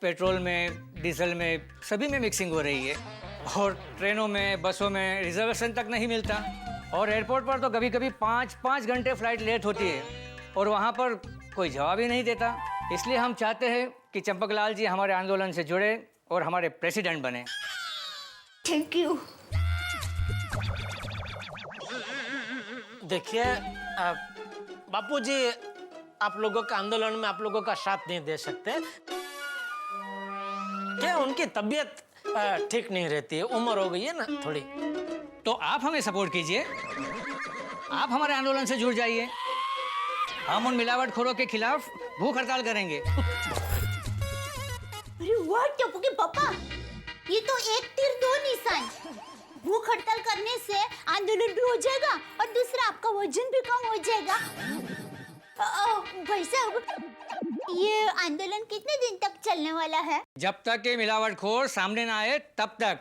Petrol में, diesel में, सभी में मिक्सिंग हो रही है। और ट्रेनों में, बसों में रिजर्वेशन तक नहीं मिलता। और एयरपोर्ट पर तो कभी कभी 5-5 घंटे फ्लाइट लेट होती है और वहाँ पर कोई जवाब ही नहीं देता। इसलिए हम चाहते हैं कि चंपकलाल जी हमारे आंदोलन से जुड़े और हमारे प्रेसिडेंट बने। Thank you. देखिए बापूजी, आप लोगों का आंदोलन में आप लोगों का साथ नहीं दे सकते। क्या उनकी तबीयत ठीक नहीं रहती है, उम्र हो गई है ना थोड़ी। तो आप हमें सपोर्ट कीजिए, आप हमारे आंदोलन से जुड़ जाइए। हम उन मिलावटखोरों के खिलाफ भूख हड़ताल करेंगे। अरे वाह टप्पू के पापा, ये तो एक तीर दो निशान। भूख हड़ताल करने से आंदोलन भी हो जाएगा और दूसरा आपका वजन भी कम हो जाएगा। भाई साहब, ये आंदोलन कितने दिन तक चलने वाला है? जब तक ये मिलावटखोर सामने ना आए तब तक।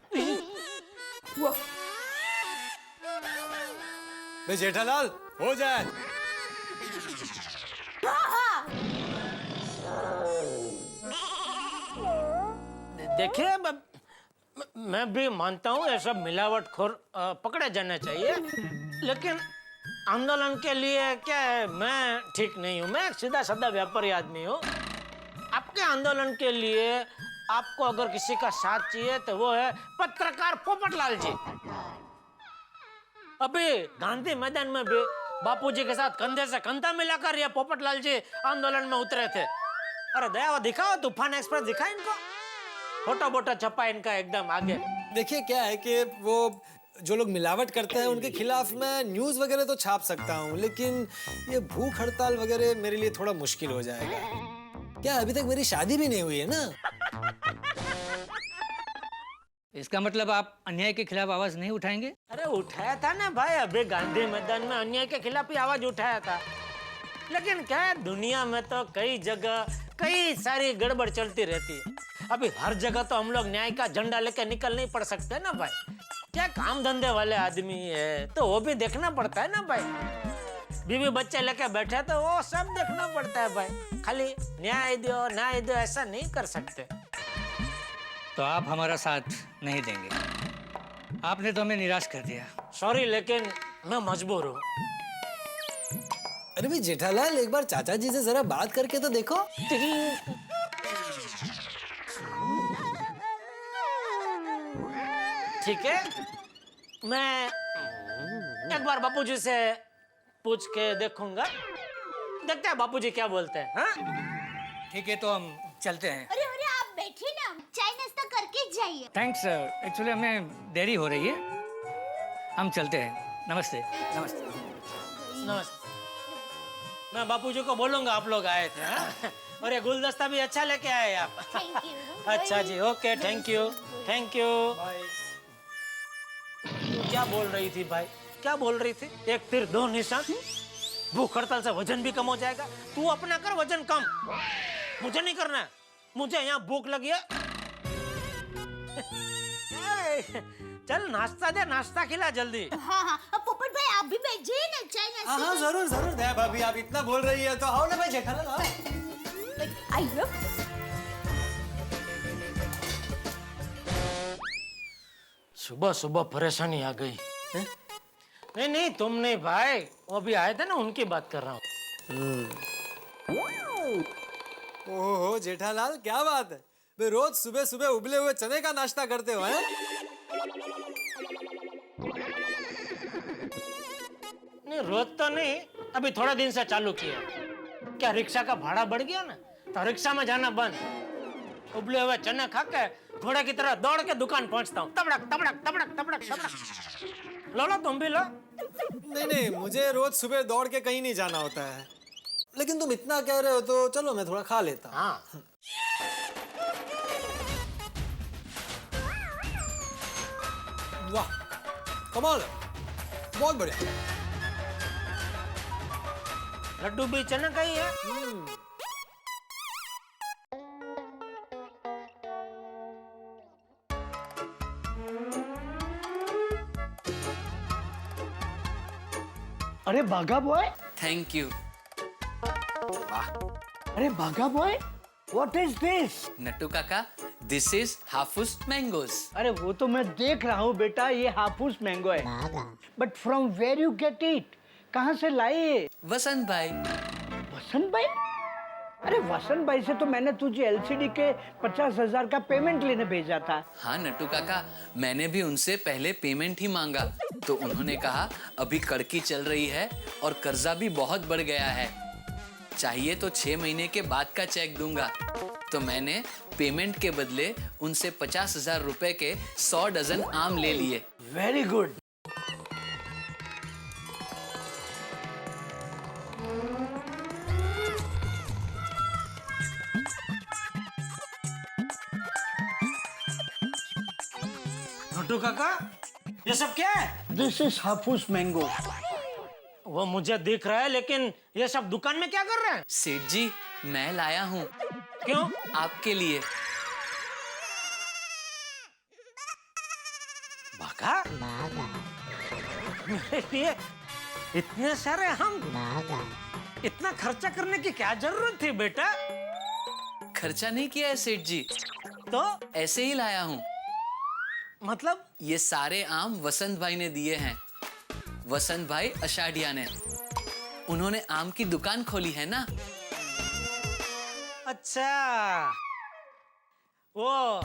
बे जेठालाल, हो जाए। देखिए मैं भी मानता हूँ ये सब मिलावटखोर पकड़े जाने चाहिए, लेकिन आंदोलन के लिए क्या है, मैं ठीक नहीं हूँ। मैं एक सीधा साधा व्यापारी आदमी हूँ। आपके आंदोलन के लिए आपको अगर किसी का साथ चाहिए तो वो है पत्रकार पोपटलाल जी। अभी गांधी मैदान में भी बापूजी के साथ कंधे से कंधा मिलाकर ये पोपटलाल जी आंदोलन में उतरे थे। अरे दया दिखाओ, तूफान एक्सप्रेस दिखा इनको, फोटो बोटो छपा इनका एकदम आगे। देखिए क्या है कि वो जो लोग मिलावट करते हैं उनके खिलाफ मैं न्यूज़ वगैरह तो छाप सकता हूँ, लेकिन ये भूख हड़ताल वगैरह मेरे लिए थोड़ा मुश्किल हो जाएगा। क्या अभी तक मेरी शादी भी नहीं हुई है ना? इसका मतलब आप अन्याय के खिलाफ आवाज नहीं उठाएंगे? अरे उठाया था ना भाई, अभी गांधी मैदान में अन्याय के खिलाफ ही आवाज उठाया था। लेकिन क्या है, दुनिया में तो कई जगह कई सारी गड़बड़ चलती रहती है। अभी हर जगह तो हम लोग न्याय का झंडा लेकर निकल नहीं पड़ सकते ना भाई। क्या काम धंधे वाले आदमी है तो वो भी देखना पड़ता है ना भाई। बीवी बच्चे लेके बैठे तो वो सब देखना पड़ता है भाई। खाली न्याय दो ऐसा नहीं कर सकते। तो आप हमारा साथ नहीं देंगे? आपने तो हमें निराश कर दिया। सॉरी, लेकिन मैं मजबूर हूँ। अरे भाई जेठालाल, एक बार चाचा जी से जरा बात करके तो देखो। ठीक है, मैं एक बार बापूजी से पूछ के देखूंगा। देखते हैं बापूजी क्या बोलते हैं। हाँ ठीक है, तो हम चलते हैं। अरे अरे आप बैठिए ना, चाय नाश्ता करके जाइए। थैंक्स, एक्चुअली हमें देरी हो रही है, हम चलते हैं। नमस्ते। नमस्ते। मैं बापूजी को बोलूंगा आप लोग आए थे। हाँ? और ये गुलदस्ता भी अच्छा लेके आए आप। Thank you. अच्छा जी, okay, thank you, thank you. क्या बोल रही थी भाई, क्या बोल रही थी? एक तीर दो निशान। भूख हड़ताल से वजन भी कम हो जाएगा। तू अपना कर वजन कम, मुझे नहीं करना है। मुझे यहाँ भूख लगी है। चल नाश्ता दे, नाश्ता खिला जल्दी। हाँ, पोपट भाई आप भी बैठ जाइए ना, चाय नाश्ता। हाँ जरूर जरूर। दया भाभी, आप इतना बोल रही है तो आओ ना भाई जेठालाल, आओ। आइए। सुबह सुबह परेशानी आ गई। नहीं नहीं, तुम नहीं भाई, वो भी आए थे ना, उनकी बात कर रहा हूँ। ओहो जेठालाल, क्या बात है? वे रोज सुबह सुबह उबले हुए चने का नाश्ता करते हो हैं? नहीं रोज तो नहीं, अभी थोड़ा दिन से चालू किया। क्या रिक्शा का भाड़ा बढ़ गया ना, तो रिक्शा में जाना बंद। उबले हुए चने खा के घोड़े की तरह दौड़ के दुकान पहुंचता हूँ। तबड़क तबड़क तबड़क तबड़क तबड़क। लो लो, तुम भी लो। नहीं नहीं, मुझे रोज सुबह दौड़ के कहीं नहीं जाना होता है, लेकिन तुम इतना कह रहे हो तो चलो मैं थोड़ा खा लेता हूँ। हाँ वाह, कमाल है, बहुत बढ़िया। लड्डू भी चना का ही है। अरे बाघा बॉय, थैंक यू। अरे Bagha boy, what is this? Nattu काका, दिस इज हाफूस मैंगोज। अरे वो तो मैं देख रहा हूँ बेटा, ये हाफूस मैंगो है। But from where you get it? कहाँ से लाए? वसंत भाई। वसंत भाई? अरे वसंत भाई से तो मैंने तुझे एलसीडी के 50,000 का पेमेंट लेने भेजा था। हाँ नट्टू काका, मैंने भी उनसे पहले पेमेंट ही मांगा, तो उन्होंने कहा अभी कड़की चल रही है और कर्जा भी बहुत बढ़ गया है, चाहिए तो 6 महीने के बाद का चेक दूंगा। तो मैंने पेमेंट के बदले उनसे 50,000 रुपए के 100 डजन आम ले लिए। Very good. नट्टू काका, ये सब क्या है? This is Hapus mango. वो मुझे दिख रहा है, लेकिन ये सब दुकान में क्या कर रहे हैं? सेठ जी, मैं लाया हूँ। क्यों? आपके लिए। भागा? मेरे लिए इतने सारे हम? इतना खर्चा करने की क्या जरूरत थी बेटा? खर्चा नहीं किया है सेठ जी, तो ऐसे ही लाया हूँ। मतलब? ये सारे आम वसंत भाई ने दिए हैं। वसंत भाई अषाढ़िया ने। उन्होंने आम की दुकान खोली है ना। अच्छा, वो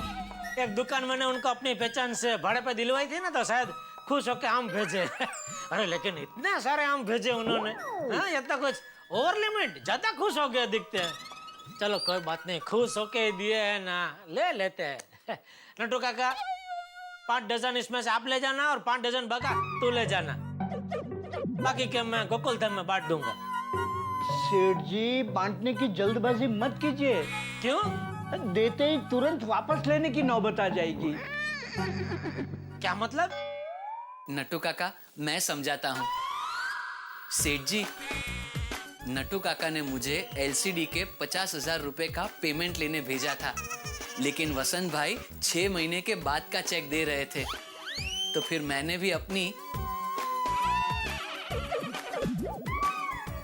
एक दुकान मैंने उनको अपनी पहचान से भाड़े पे दिलवाई थी ना, तो शायद खुश होके आम भेजे। अरे लेकिन इतने सारे आम भेजे उन्होंने, हाँ, ये तो कुछ ओवर लिमिट, ज्यादा खुश हो गए दिखते हैं। चलो कोई बात नहीं, खुश होके दिए है ना, ले लेते हैं। नट्टू काका, 5 डजन इसमें से आप ले जाना और 5 डजन बका तू ले जाना, बाकी के मैं गोकुलधाम में बांट दूंगा। सेठ जी, बांटने की जल्दबाजी मत कीजिए। क्यों? देते ही तुरंत वापस लेने की नौबत आ जाएगी। क्या मतलब? नट्टू काका, मैं समझाता हूँ। सेठ जी, नट्टू काका ने मुझे एलसीडी के 50,000 रुपए का पेमेंट लेने भेजा था, लेकिन वसंत भाई 6 महीने के बाद का चेक दे रहे थे, तो फिर मैंने भी अपनी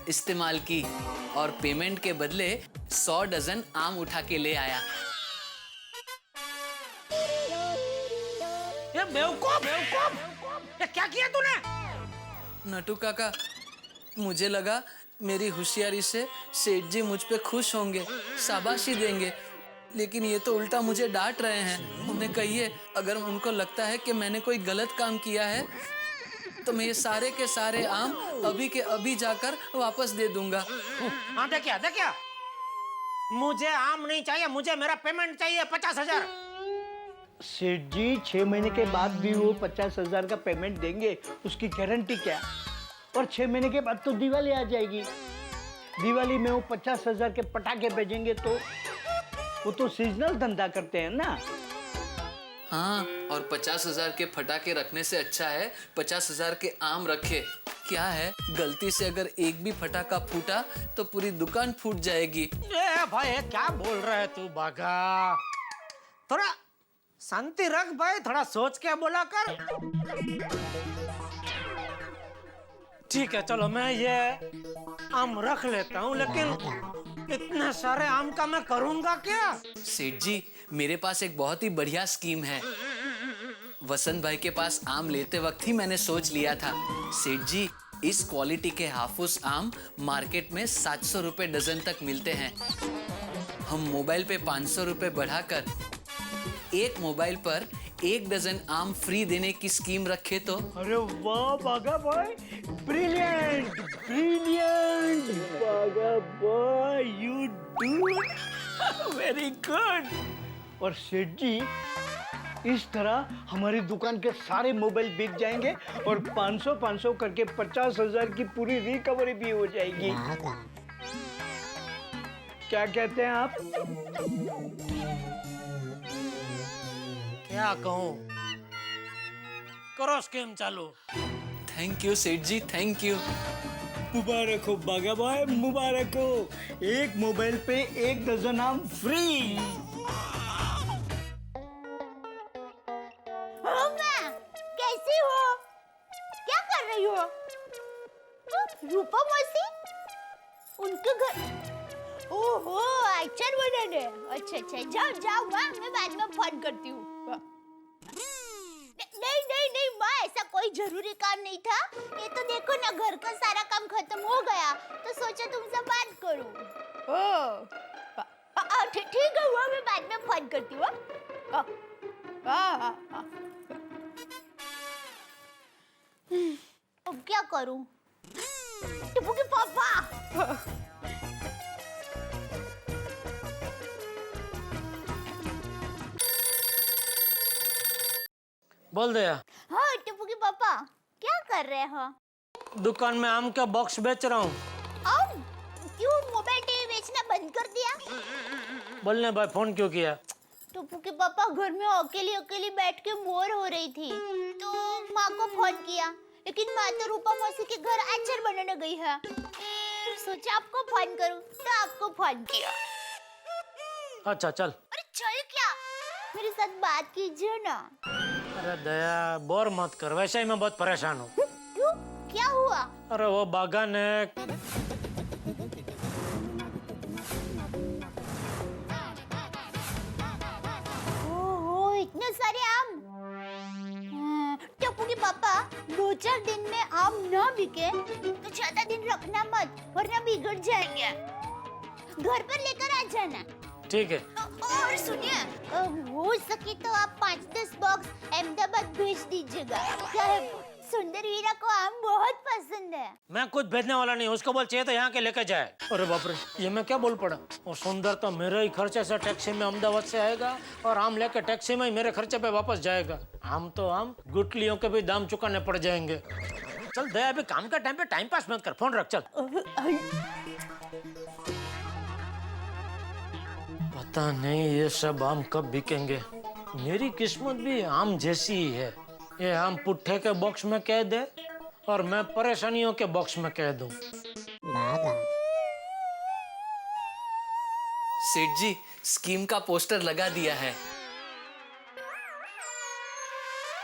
इस्तेमाल की और पेमेंट के बदले 100 डजन आम उठा के ले आया। ये बेवकूफ, ये क्या किया तूने? नट्टू काका, मुझे लगा मेरी होशियारी से सेठ जी मुझ पे खुश होंगे, शाबाशी देंगे, लेकिन ये तो उल्टा मुझे डांट रहे हैं। उन्हें कहिए अगर उनको लगता है कि मैंने कोई गलत काम किया है तो मैं ये सारे के सारे आम अभी के अभी जाकर वापस दे दूंगा। हाँ, देखिए, मुझे आम नहीं चाहिए, मुझे मेरा पेमेंट चाहिए 50,000। सेठ जी, 6 महीने के बाद भी वो 50,000 का पेमेंट देंगे, उसकी गारंटी क्या? और 6 महीने के बाद तो दिवाली आ जाएगी। दिवाली में वो 50,000 के पटाखे भेजेंगे, तो वो तो सीजनल धंधा करते हैं ना। हाँ, और 50,000 के फटाके रखने से अच्छा है 50,000 के आम रखे। क्या है, गलती से अगर एक भी फटाका फूटा तो पूरी दुकान फूट जाएगी। ए भाई, क्या बोल रहा है तू बागा? थोड़ा शांति रख भाई, थोड़ा सोच के बोला कर। ठीक है, चलो मैं ये आम रख लेता हूँ, लेकिन इतने सारे आम का मैं करूँगा क्या? सेठ जी, मेरे पास एक बहुत ही बढ़िया स्कीम है। वसंत भाई के पास आम लेते वक्त ही मैंने सोच लिया था। सेठ जी, इस क्वालिटी के हाफूस आम मार्केट में 700 रुपए डजन तक मिलते हैं। हम मोबाइल पे 500 रुपए बढ़ाकर एक मोबाइल पर 1 डजन आम फ्री देने की स्कीम रखे तो। अरे वाह बागा भाई, ब्रिलियंट ब्रिलियंट बागा भाई, यू डू वेरी गुड। और सेठ जी, इस तरह हमारी दुकान के सारे मोबाइल बिक जाएंगे और 500 करके 50,000 की पूरी रिकवरी भी हो जाएगी। क्या कहते हैं आप? क्या कहूँ? करो स्कीम चालू। थैंक यू सेठ जी, थैंक यू। मुबारक हो बागा भाई, मुबारक हो। एक मोबाइल पे 1 डजन आम फ्री। कैसी हो? क्या कर रही हो? रूपा मौसी, उनके घर ओहो अचार बनाने। अच्छा अच्छा जाओ जाओ माँ, मैं बाद में फोन करती हूँ। नहीं नहीं नहीं माँ, ऐसा कोई जरूरी काम नहीं था। ये तो देखो ना, घर का सारा काम खत्म हो गया तो सोचा तुमसे बात करूँ। ठीक है हुआ, मैं बाद में फोन करती हूँ। अब क्या करूँ? टिप्पू के पापा। बोल दया। हाँ टिप्पू के पापा, क्या कर रहे हो? दुकान में आम का बॉक्स बेच रहा हूँ। आम? क्यों मोबाइल टीवी बेचना बंद कर दिया? बोलने भाई फोन क्यों किया? टिप्पू के पापा घर में अकेली अकेली बैठ के बोर हो रही थी तो माँ को फोन किया, लेकिन माँ तो रूपा मौसी के घर अचार बनाने गई है। फिर सोचा आपको फोन करूं तो आपको फोन किया। अच्छा चल। अरे चल क्या, मेरे साथ बात कीजिए ना। अरे दया बोर मत कर, वैसे ही मैं बहुत परेशान हूँ। क्यों, क्या हुआ? अरे वो बागा ने ओहो इतने सारे आम। टिप्पू के पापा, 2-4 दिन में आम ना बिके तो ज्यादा दिन रखना मत, वरना बिगड़ जाएंगे। घर पर लेकर आ जाना। ठीक है। और सुनिए, हो सके तो आप 5-10 बॉक्स अहमदाबाद भेज दीजिएगा। क्या है, सुंदर वीरा को आम बहुत पसंद है। मैं कुछ भेजने वाला नहीं, उसको बोल चाहिए तो यहाँ के लेके जाए। अरे बाप रे, ये मैं क्या बोल पड़ा। और सुंदर तो मेरे ही खर्चे से टैक्सी में अहमदाबाद से आएगा और आम लेके टैक्सी में ही मेरे खर्चे पे वापस जाएगा। आम तो आम, गुटलियों के भी दाम चुकाने पड़ जाएंगे। चल दया, अभी काम का टाइम पे टाइम पास मत कर, फोन रख चल। पता नहीं ये सब आम कब बिकेंगे। मेरी किस्मत भी आम जैसी ही है। ये आम पुट्ठे के बॉक्स में कह दे और मैं परेशानियों के बॉक्स में कह दूं। सेठ जी, स्कीम का पोस्टर लगा दिया है।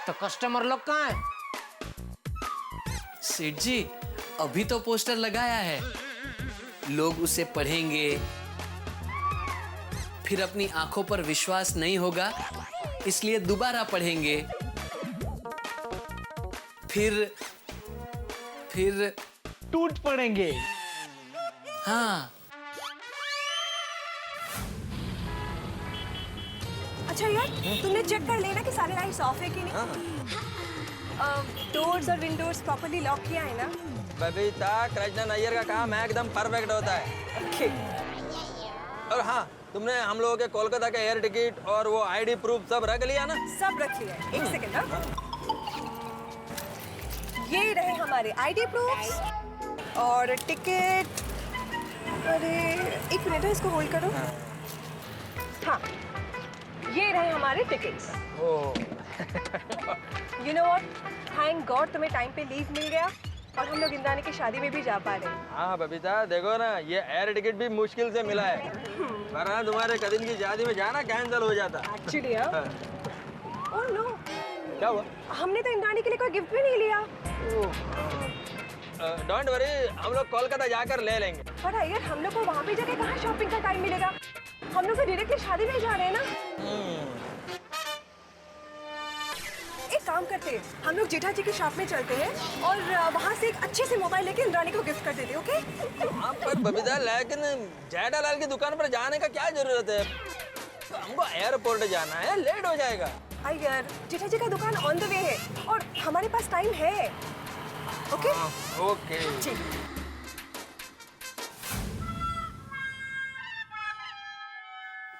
तो कस्टमर लोग कहाँ है? सेठ जी, अभी तो पोस्टर लगाया है, लोग उसे पढ़ेंगे, फिर अपनी आंखों पर विश्वास नहीं होगा इसलिए दोबारा पढ़ेंगे, फिर टूट पड़ेंगे। हाँ। अच्छा यार, तुमने चेक कर लेना कि सारे लाइट्स ऑफ है कि नहीं? डोर्स और विंडोज प्रॉपर्ली लॉक किया है ना? बबीता, कृष्णन अय्यर का काम एकदम परफेक्ट होता है। ओके। और हाँ, तुमने हम लोगों के कोलकाता के एयर टिकट और वो आईडी प्रूफ सब रख लिया ना? सब रख लिया है। एक सेकंड ना। ये रहे हमारे आईडी प्रूफ्स और टिकट। अरे एक मिनट है, इसको होल्ड करो। हाँ, ये रहे हमारे tickets. You know what, thank God तुम्हें टाइम पे लीव मिल गया और हम लोग इंद्रानी की शादी में भी जा पा रहे हैं। हाँ बबीता, देखो ना, ये एयर टिकट भी मुश्किल से मिला है, वरना तुम्हारे कजिन की शादी में जाना कैंसिल हो जाता। एक्चुअली हाँ। ओह नो, क्या हुआ? हमने तो इंद्रानी के लिए कोई गिफ्ट भी नहीं लिया। डोंट वरी, हम लोग कोलकाता जाकर ले लेंगे। पर यार, हम लोग को वहाँ पे जाके कहाँ शॉपिंग का टाइम मिलेगा? हम लोग तो डायरेक्टली शादी में जा रहे हैं ना। एक काम करते हैं, हम लोग जेठा जी की शॉप में चलते हैं और वहाँ से एक अच्छे से मोबाइल लेके इंद्रानी को गिफ्ट कर देते हैं। ओके? हाँ पर बबीता, लेकिन जेठालाल की दुकान पर जाने का क्या जरूरत है? तो हमको एयरपोर्ट जाना है, लेट हो जाएगा। आई यार, जेठा जी का दुकान ऑन द वे है और हमारे पास टाइम है। ओके? ओके। ठीक।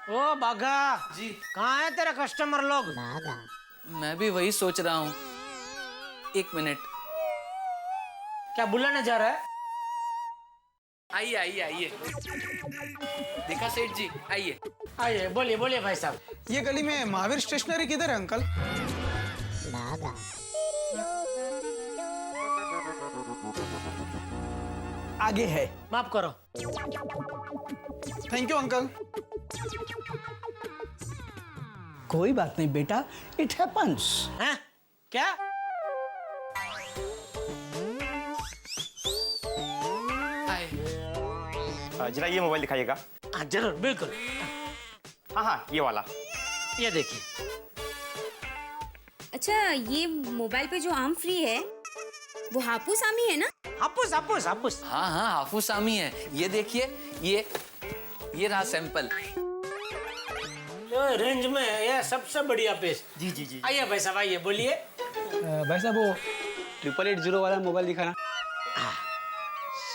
ओ बागा जी, कहाँ है तेरे कस्टमर लोग? मैं भी वही सोच रहा हूँ। एक मिनट। क्या बुलाने जा रहा है? आइए आइए आइए। देखा सेठ जी, आइए। आइए, बोलिए बोलिए भाई साहब। ये गली में महावीर स्टेशनरी किधर है अंकल? आगे है। माफ करो। Thank you uncle. कोई बात नहीं बेटा, इट हैपेंस। हैं? क्या? आए। जरा ये मोबाइल दिखाइएगा। हाँ जरूर, बिल्कुल। हाँ हाँ, ये वाला। ये देखिए। अच्छा, ये मोबाइल पे जो आम फ्री है वो हापुस आम ही है ना? हापुस हापुस हापुस। हाँ हाँ, हाफूस आमी है। ये देखिए, ये रहा सैंपल। तो रेंज में ये सबसे बढ़िया पीस। जी जी जी। आइए भाई साहब, आइए, बोलिए। भाई साहब वो 8880 वाला मोबाइल दिखाना।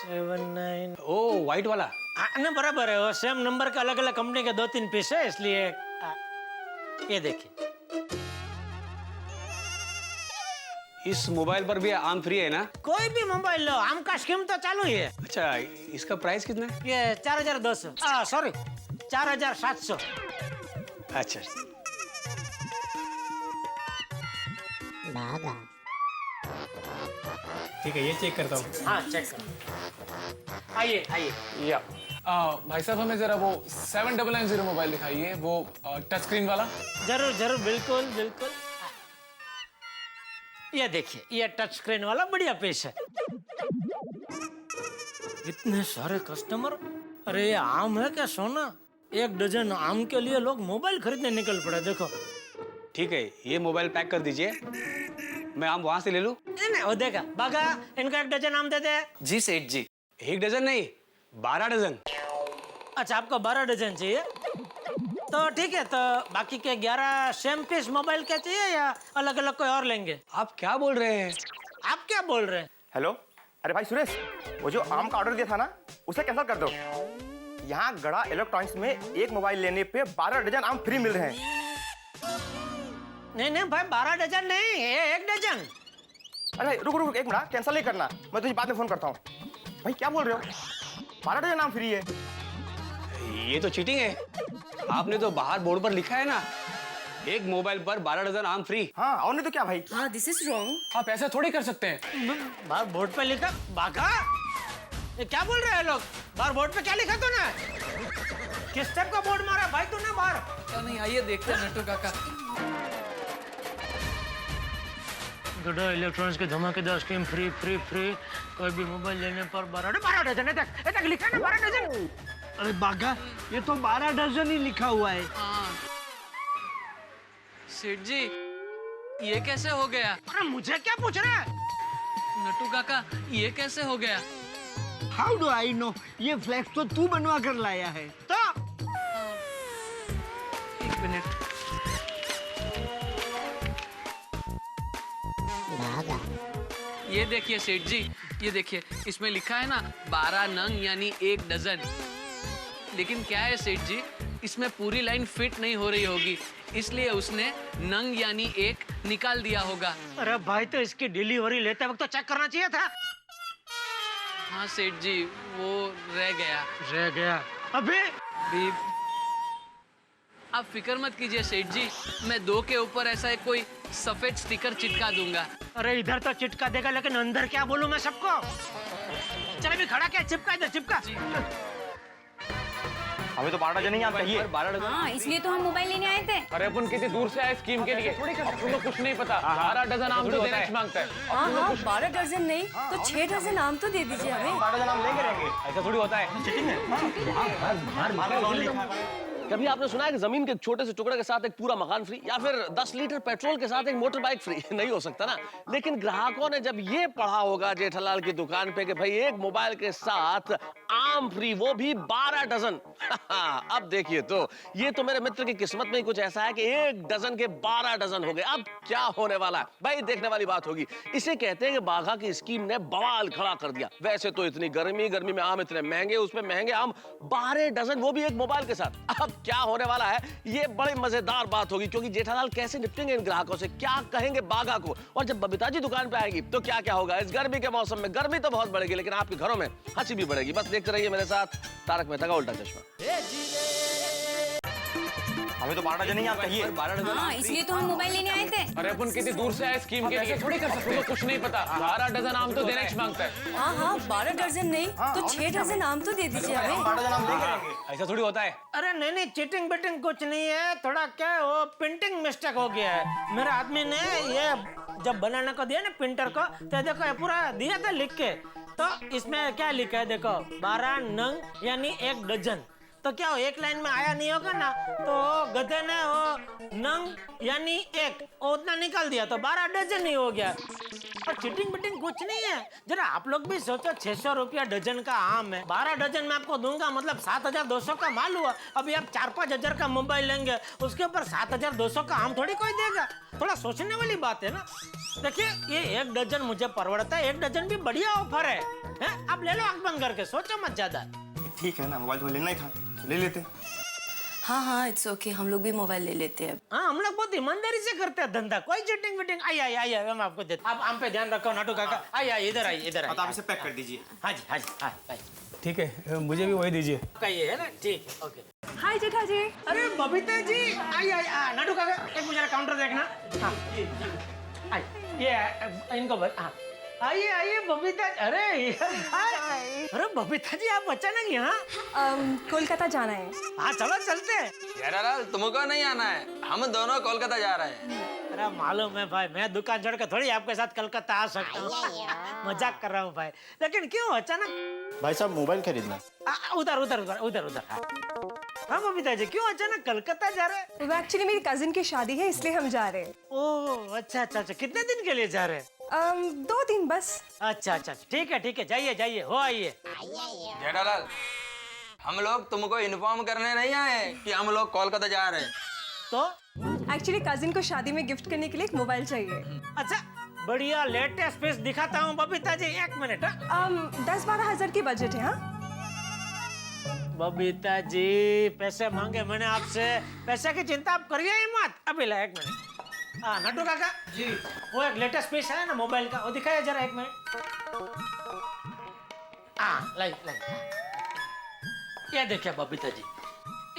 79। ओ वाइट वाला। हाँ ना, बराबर है। वो सेम नंबर का अलग अलग कंपनी के 2-3 पीस है, इसलिए ये देखिए। इस मोबाइल पर भी आम फ्री है ना? कोई भी मोबाइल लो, आम का स्कीम तो चालू ही है। अच्छा, इसका प्राइस कितना है? ये 4200, सॉरी 4700। अच्छा। ठीक है, ये चेक करता हूँ। हाँ चेक करो। आइए आइए। या भाई साहब, हमें जरा वो 7990 मोबाइल दिखाइए, वो टच स्क्रीन वाला। जरूर जरूर, बिल्कुल बिल्कुल। ये देखिए, ये टच स्क्रीन वाला बढ़िया पीस है। इतने सारे कस्टमर। अरे ये आम है क्या सोना? 1 डजन आम के लिए लोग मोबाइल खरीदने निकल पड़े, देखो। ठीक है, ये मोबाइल पैक कर दीजिए, मैं आम वहां से ले लूं। नहीं, वो देखा बागा, इनको 1 डजन आम दे दे। जी सेठ जी। 1 डजन नहीं, 12 डजन। अच्छा, आपको 12 डजन चाहिए तो ठीक है। तो बाकी के 11 सेम पीस मोबाइल के चाहिए या अलग अलग कोई और लेंगे? आप क्या बोल रहे हैं? आप क्या बोल रहे हैं? हेलो, अरे भाई सुरेश, वो जो आम का ऑर्डर दिया था ना, उसे कैंसिल कर दो। यहाँ गड़ा इलेक्ट्रॉनिक्स में एक मोबाइल लेने पे 12 डजन आम फ्री मिल रहे हैं। नहीं नहीं भाई, 12 डजन नहीं, 1 डजन। अरे रुक रुक, एक मिनट, कैंसिल नहीं करना, मैं तुझे बाद में फोन करता हूँ। भाई क्या बोल रहे हो? 12 डजन आम फ्री है? ये तो चीटिंग है। आपने तो बाहर बोर्ड पर लिखा है ना, एक मोबाइल पर 12 डजन आम फ्री। हाँ, और नहीं तो क्या भाई? हाँ, दिस इज रॉन्ग। आप ऐसा थोड़ी कर सकते हैं। बाहर बोर्ड पे लिखा? बाका, ये क्या बोल रहे हैं लोग? बाहर बोर्ड पे क्या लिखा तूने? किस टाइप का बोर्ड मारा भाई तूने बाहर? क्या नहीं, आइए देखते हैं नट्टू काका। गड़ा इलेक्ट्रॉनिक्स की धमाकेदार स्कीम, फ्री फ्री फ्री, कोई भी मोबाइल लेने पर 12 डजन। तक लिखा ना 12 डजन। अरे बागा, ये तो 12 डजन ही लिखा हुआ है। सेठ जी, ये कैसे हो गया? अरे मुझे क्या पूछ रहे हैं? नट्टू काका, ये कैसे हो गया? How do I know? ये फ्लैक्स तो तू बनवा कर लाया है। तो 1 मिनट। ये देखिए सेठ जी, ये देखिए, इसमें लिखा है ना 12 नंग यानी 1 डजन। लेकिन क्या है सेठ जी, इसमें पूरी लाइन फिट नहीं हो रही होगी, इसलिए उसने नंग यानी 1 निकाल दिया होगा। अरे भाई, तो इसकी डिलीवरी लेते वक्त तो चेक करना चाहिए था। हाँ सेठ जी, वो रह गया। अभी भी आप फिक्र मत कीजिए सेठ जी, मैं 2 के ऊपर ऐसा एक कोई सफेद स्टिकर चिपका दूंगा। अरे इधर तो चिपका देगा, लेकिन अंदर क्या बोलूं मैं सबको? चल अभी खड़ा क्या, चिपका इधर, चिपका। हमें तो 12 डजन ही आम चाहिए। 12 डजन। हाँ, इसलिए तो हम मोबाइल लेने आए थे। अरे अपन कितनी दूर से आए स्कीम के लिए, तुमको कुछ नहीं पता। 12 डजन आम तो देना मांगता है। हाँ हाँ, 12 डजन नहीं तो 6 डजन आम तो दे दीजिए हमें। 12 डजन आम लेंगे रहेंगे। ऐसा थोड़ी होता है। कभी आपने सुना है कि जमीन के एक छोटे से टुकड़े के साथ एक पूरा मकान फ्री, या फिर 10 लीटर पेट्रोल के साथ एक मोटर बाइक फ्री? नहीं हो सकता ना। लेकिन ग्राहकों ने जब ये पढ़ा होगा जेठालाल की दुकान पे कि भाई एक मोबाइल के साथ आम फ्री, वो भी 12 डजन। अब देखिए, तो ये तो मेरे मित्र की किस्मत में ही कुछ ऐसा है कि 1 डजन के 12 डजन हो गए। अब क्या होने वाला है भाई, देखने वाली बात होगी। इसे कहते हैं कि बाघा की स्कीम ने बवाल खड़ा कर दिया। वैसे तो इतनी गर्मी में आम इतने महंगे, उसमें महंगे आम 12 डजन, वो भी एक मोबाइल के साथ। अब क्या होने वाला है, ये बड़ी मजेदार बात होगी, क्योंकि जेठालाल कैसे निपटेंगे इन ग्राहकों से, क्या कहेंगे बाघा को, और जब बबीता जी दुकान पे आएगी तो क्या क्या होगा। इस गर्मी के मौसम में गर्मी तो बहुत बढ़ेगी, लेकिन आपके घरों में हंसी भी बढ़ेगी। बस देखते रहिए मेरे साथ तारक मेहता का उल्टा चश्मा। हमें तो 12 डजन ही आम चाहिए। 12 डजन। हाँ, इसलिए तो हम मोबाइल लेने आए थे। अरे अपन कितनी दूर से आए स्कीम के लिए, थोड़ी कर सकते। तुमको कुछ नहीं पता। 12 डजन आम तो देना मांगता है। हाँ हाँ, 12 डजन नहीं तो 6 डजन आम तो दे दीजिए हमें। 12 डजन आम लेंगे रहेंगे। ऐसा थोड़ी होता है। अरे नहीं, चीटिंग बिटिंग कुछ नहीं है। थोड़ा क्या है, वो प्रिंटिंग मिस्टेक हो गया है। मेरे आदमी ने ये जब बनाने को दिया ना प्रिंटर को, तो देखो ये पूरा दिया था लिख के, तो इसमें क्या लिखा है देखो, 12 नंग यानी 1 डजन। तो क्या हो, एक लाइन में आया नहीं होगा ना, तो गधे ने वो नंग यानी 1 उतना निकाल दिया तो 12 डजन ही हो गया। और चीटिंग बिटिंग कुछ नहीं है। जरा आप लोग भी सोचो, 600 रुपया डजन का आम है, 12 डजन में आपको दूंगा मतलब 7200 का माल हुआ। अभी आप 4-5 हजार का मोबाइल लेंगे, उसके ऊपर 7200 का आम थोड़ी कोई देगा। थोड़ा सोचने वाली बात है ना। देखिए ये 1 डजन मुझे परवड़ता है, 1 डजन भी बढ़िया ऑफर है? आप ले लो आंख बंद करके, सोचो मत ज्यादा। ठीक है ना, मोबाइल तो लेना ही था तो ले लेते। हाँ हाँ इट्स ओके, हम लोग भी मोबाइल ले लेते हैं। हाँ हम लोग बहुत ईमानदारी से करते हैं धंधा, कोई चीटिंग विटिंग। आइए मैं आपको देता। आप आम पे ध्यान रखो नाटू काका। आइए इधर आइए। आप इसे पैक कर दीजिए। हाँ जी। ठीक है, मुझे भी वही दीजिए। का ये है ना, ठीक है, ओके। हाय जेठा जी। अरे बबीता जी, आइए नाटू काका, एक मुझे काउंटर देखना। हाँ आइए, ये इनको हाँ आइए बबीता। अरे बबीता जी, आप अचानक यहाँ? कोलकाता जाना है। हाँ चलो चलते हैं। जेठालाल तुमको नहीं आना है, हम दोनों कोलकाता जा रहे हैं। अरे मालूम है भाई, मैं दुकान छोड़ के थोड़ी आपके साथ कलकत्ता आ सकता हूँ। मजाक कर रहा हूँ भाई, लेकिन क्यों अचानक? भाई साहब मोबाइल खरीदना। उधर। हाँ बबीता जी, क्यों अचानक कलकत्ता जा रहे हैं? वो एक्चुअली मेरी कजिन की शादी है, इसलिए हम जा रहे हैं। ओह अच्छा। कितने दिन के लिए जा रहे हैं? 2 दिन बस। अच्छा ठीक है, जाइए हो आइए। जेठालाल हम लोग तुमको इन्फॉर्म करने नहीं आए कि हम लोग कोलकाता जा रहे हैं। तो एक्चुअली कजिन को शादी में गिफ्ट करने के लिए एक मोबाइल चाहिए। अच्छा, बढ़िया लेटेस्ट पीस दिखाता हूँ बबीता जी, 1 मिनट। 10-12 हजार की बजट है। हाँ बबीता जी, पैसे मांगे मैंने आपसे, पैसे की चिंता आप करिए ही मत। अभी ला 1 मिनट। हाँ नटू काका जी, वो एक लेटेस्ट पीस है ना मोबाइल का, वो दिखाइए जरा 1 मिनट। हाँ लाई। ये देखिए बबीता जी,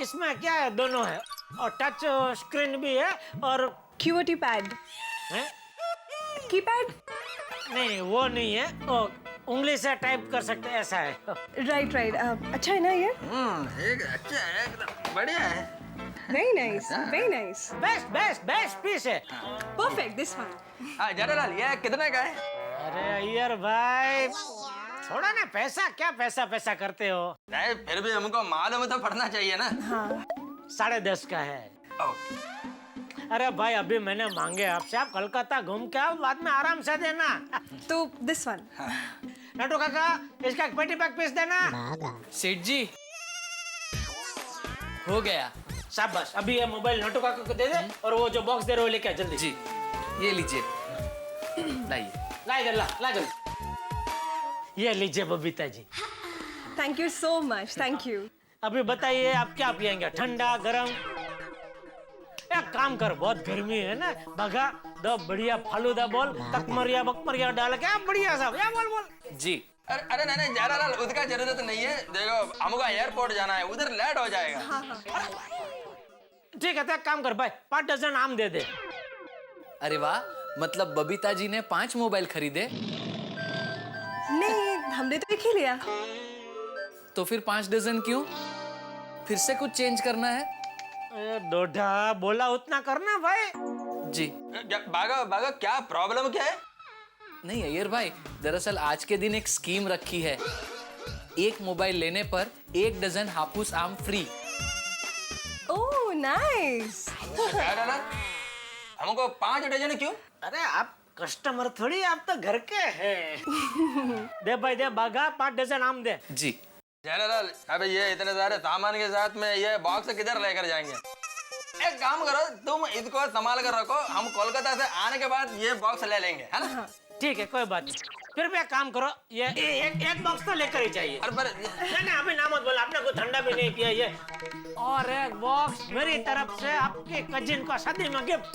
इसमें क्या है, दोनों है और टच स्क्रीन भी है और QWERTY पैड है। कीपैड नहीं वो नहीं है, वो उंगली से टाइप कर सकते हैं, ऐसा है। राइट अच्छा है ना ये? एक अच्छा है, एकदम बढ़िया है। Very nice. बेस्ट पीस है। Perfect, this one. हाँ जेठालाल, ये कितने का है? अरे अय्यर भाई, थोड़ा ना क्या पैसा करते हो? नहीं फिर भी हमको मालूम तो पड़ना चाहिए ना। हाँ 10.5 का है। अरे भाई अभी मैंने मांगे आपसे, आप कलकत्ता घूम के आओ, बाद में आराम से देना। तो दिस वन। नटू काका, इसका एक पेटी पैक पीस देना। सेठ जी हो गया। शाबाश, अभी ये मोबाइल नटू काका को दे दे और वो जो बॉक्स दे रहे हो लेके आ जल्दी। जी ये लीजिए, लाइए। ला इधर, ला जल्दी। ये लीजिए Babita ji. Thank you so much, thank you. अभी बताइए आप क्या पियेंगे, ठंडा गरम? एक काम कर, बहुत गर्मी है ना, भगा 2 बढ़िया फालूदा बोल, बकमरिया डाल के बढ़िया सा बोल। जी अरे नहीं जेठालाल, उसका जरूरत नहीं है। देखो हमको एयरपोर्ट जाना है, उधर लेट हो जाएगा। ठीक है तो एक काम कर भाई, 5 डजन आम दे दे। अरे वाह, मतलब बबीता जी ने 5 मोबाइल खरीदे? नहीं, हमने तो एक ही लिया। तो फिर 5 डजन क्यों? फिर से कुछ चेंज करना है? डोढा बोला उतना करना भाई। जी बागा क्या प्रॉब्लम क्या है? नहीं अय्यर भाई, दरअसल आज के दिन एक स्कीम रखी है, 1 मोबाइल लेने पर 1 डजन हापुस आम फ्री। Oh nice. हमको 5 डजन क्यों? अरे आप कस्टमर थोड़ी, आप तो घर के हैं। दे भाई दे, बागा 5 डजन आम दे। जी जेठालाल, अबे ये इतने सारे सामान के साथ में ये बॉक्स किधर लेकर जाएंगे? एक काम करो, तुम इसको संभाल कर रखो, हम कोलकाता से आने के बाद ये बॉक्स ले लेंगे, है ना? ठीक है कोई बात नहीं। फिर भी एक काम करो, ये एक बॉक्स तो लेकर ही चाहिए। नहीं अभी ना मत बोला, आपने कुछ ठंडा भी नहीं किया ये। और एक बॉक्स मेरी तरफ से आपके कजिन को शादी में gift.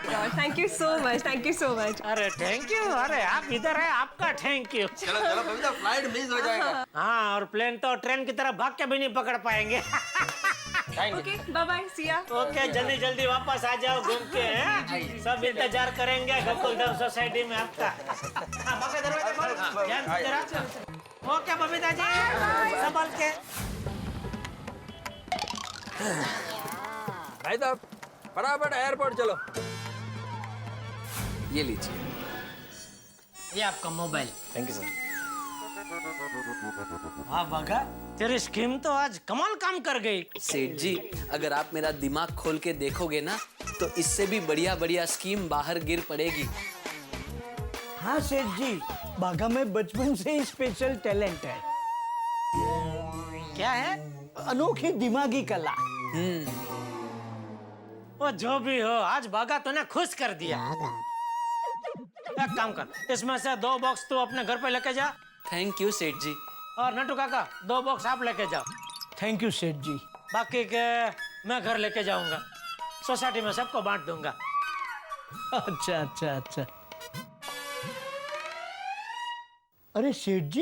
Thank you so much. अरे थैंक यू, अरे आप इधर है, आपका थैंक यू। चलो बबीता, फ्लाइट मिस हो जाएगा। हाँ और प्लेन तो ट्रेन की तरह भाग के भी नहीं पकड़ पाएंगे। ओके बाय बाय, सी या। ओके जल्दी वापस आ जाओ घूम के, हैं? सब इंतजार करेंगे गोकुल धाम सोसाइटी में आपका। हाँ बाकी दरवाजा खोलो, ध्यान से जरा। ओके बबीता जी, संभाल के। भाई साहब फटाफट एयरपोर्ट चलो। ये लीजिए। ये आपका मोबाइल। Thank you sir. वाह बागा, तेरी स्कीम तो आज कमाल काम कर गई। सेठ जी, अगर आप मेरा दिमाग खोल के देखोगे ना तो इससे भी बढ़िया बढ़िया स्कीम बाहर गिर पड़ेगी। हाँ सेठ जी, बाघा में बचपन से ही स्पेशल टैलेंट है। क्या है? अनोखी दिमागी कला। वो जो भी हो, आज बागा तूने खुश कर दिया। एक काम कर, इसमें से 2 बॉक्स तू अपने घर पे लेके जा। थैंक यू सेठ जी। और नटू काका 2 बॉक्स आप लेके जाओ। थैंक यू सेठ जी। बाकी के मैं घर लेके जाऊंगा, सोसाइटी में सबको बांट दूंगा। अच्छा अच्छा अच्छा। अरे सेठ जी,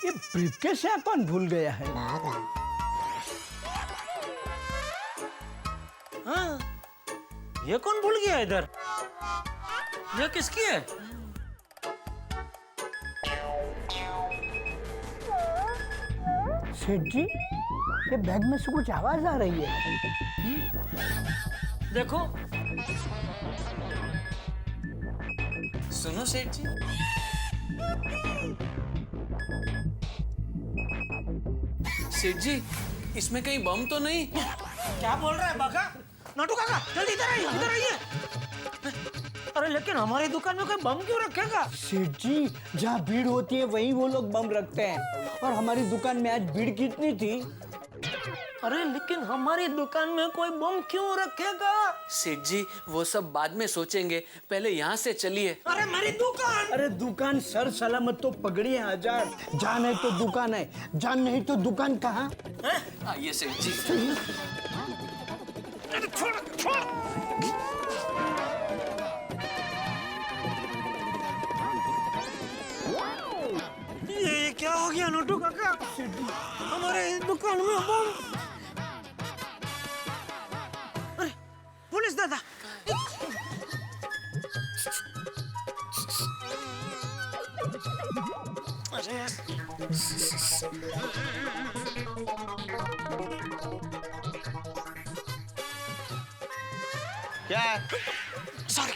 ये ब्रीफकेस यहाँ कौन भूल गया है? हाँ, ये कौन भूल गया इधर? ये किसकी है? सेठ जी, ये बैग में से कुछ आवाज आ रही है। देखो। सुनो सेठ जी। सेठ जी, इसमें कहीं बम तो नहीं? क्या बोल रहा है बाका? नटू काका जल्दी इधर आइए, इधर आइए। अरे लेकिन हमारी दुकान में कोई बम क्यों रखेगा? सेठ जी, जहाँ भीड़ होती है वहीं वो लोग बम रखते हैं। और हमारी दुकान में आज भीड़ कितनी थी? अरे लेकिन हमारी दुकान में कोई बम क्यों रखेगा? सेठ जी, वो सब बाद में सोचेंगे, पहले यहाँ से चलिए। अरे मेरी दुकान! अरे दुकान सर सलामत तो पगड़ी है हजार। जान है तो दुकान है, जान नहीं तो दुकान कहाँ? आइए सेठ जी। छोड़ छोड़। ये क्या हो गया नोटू काका? हमारे दुकान में बम। अरे पुलिस दादा। अरे क्या है? सॉरी।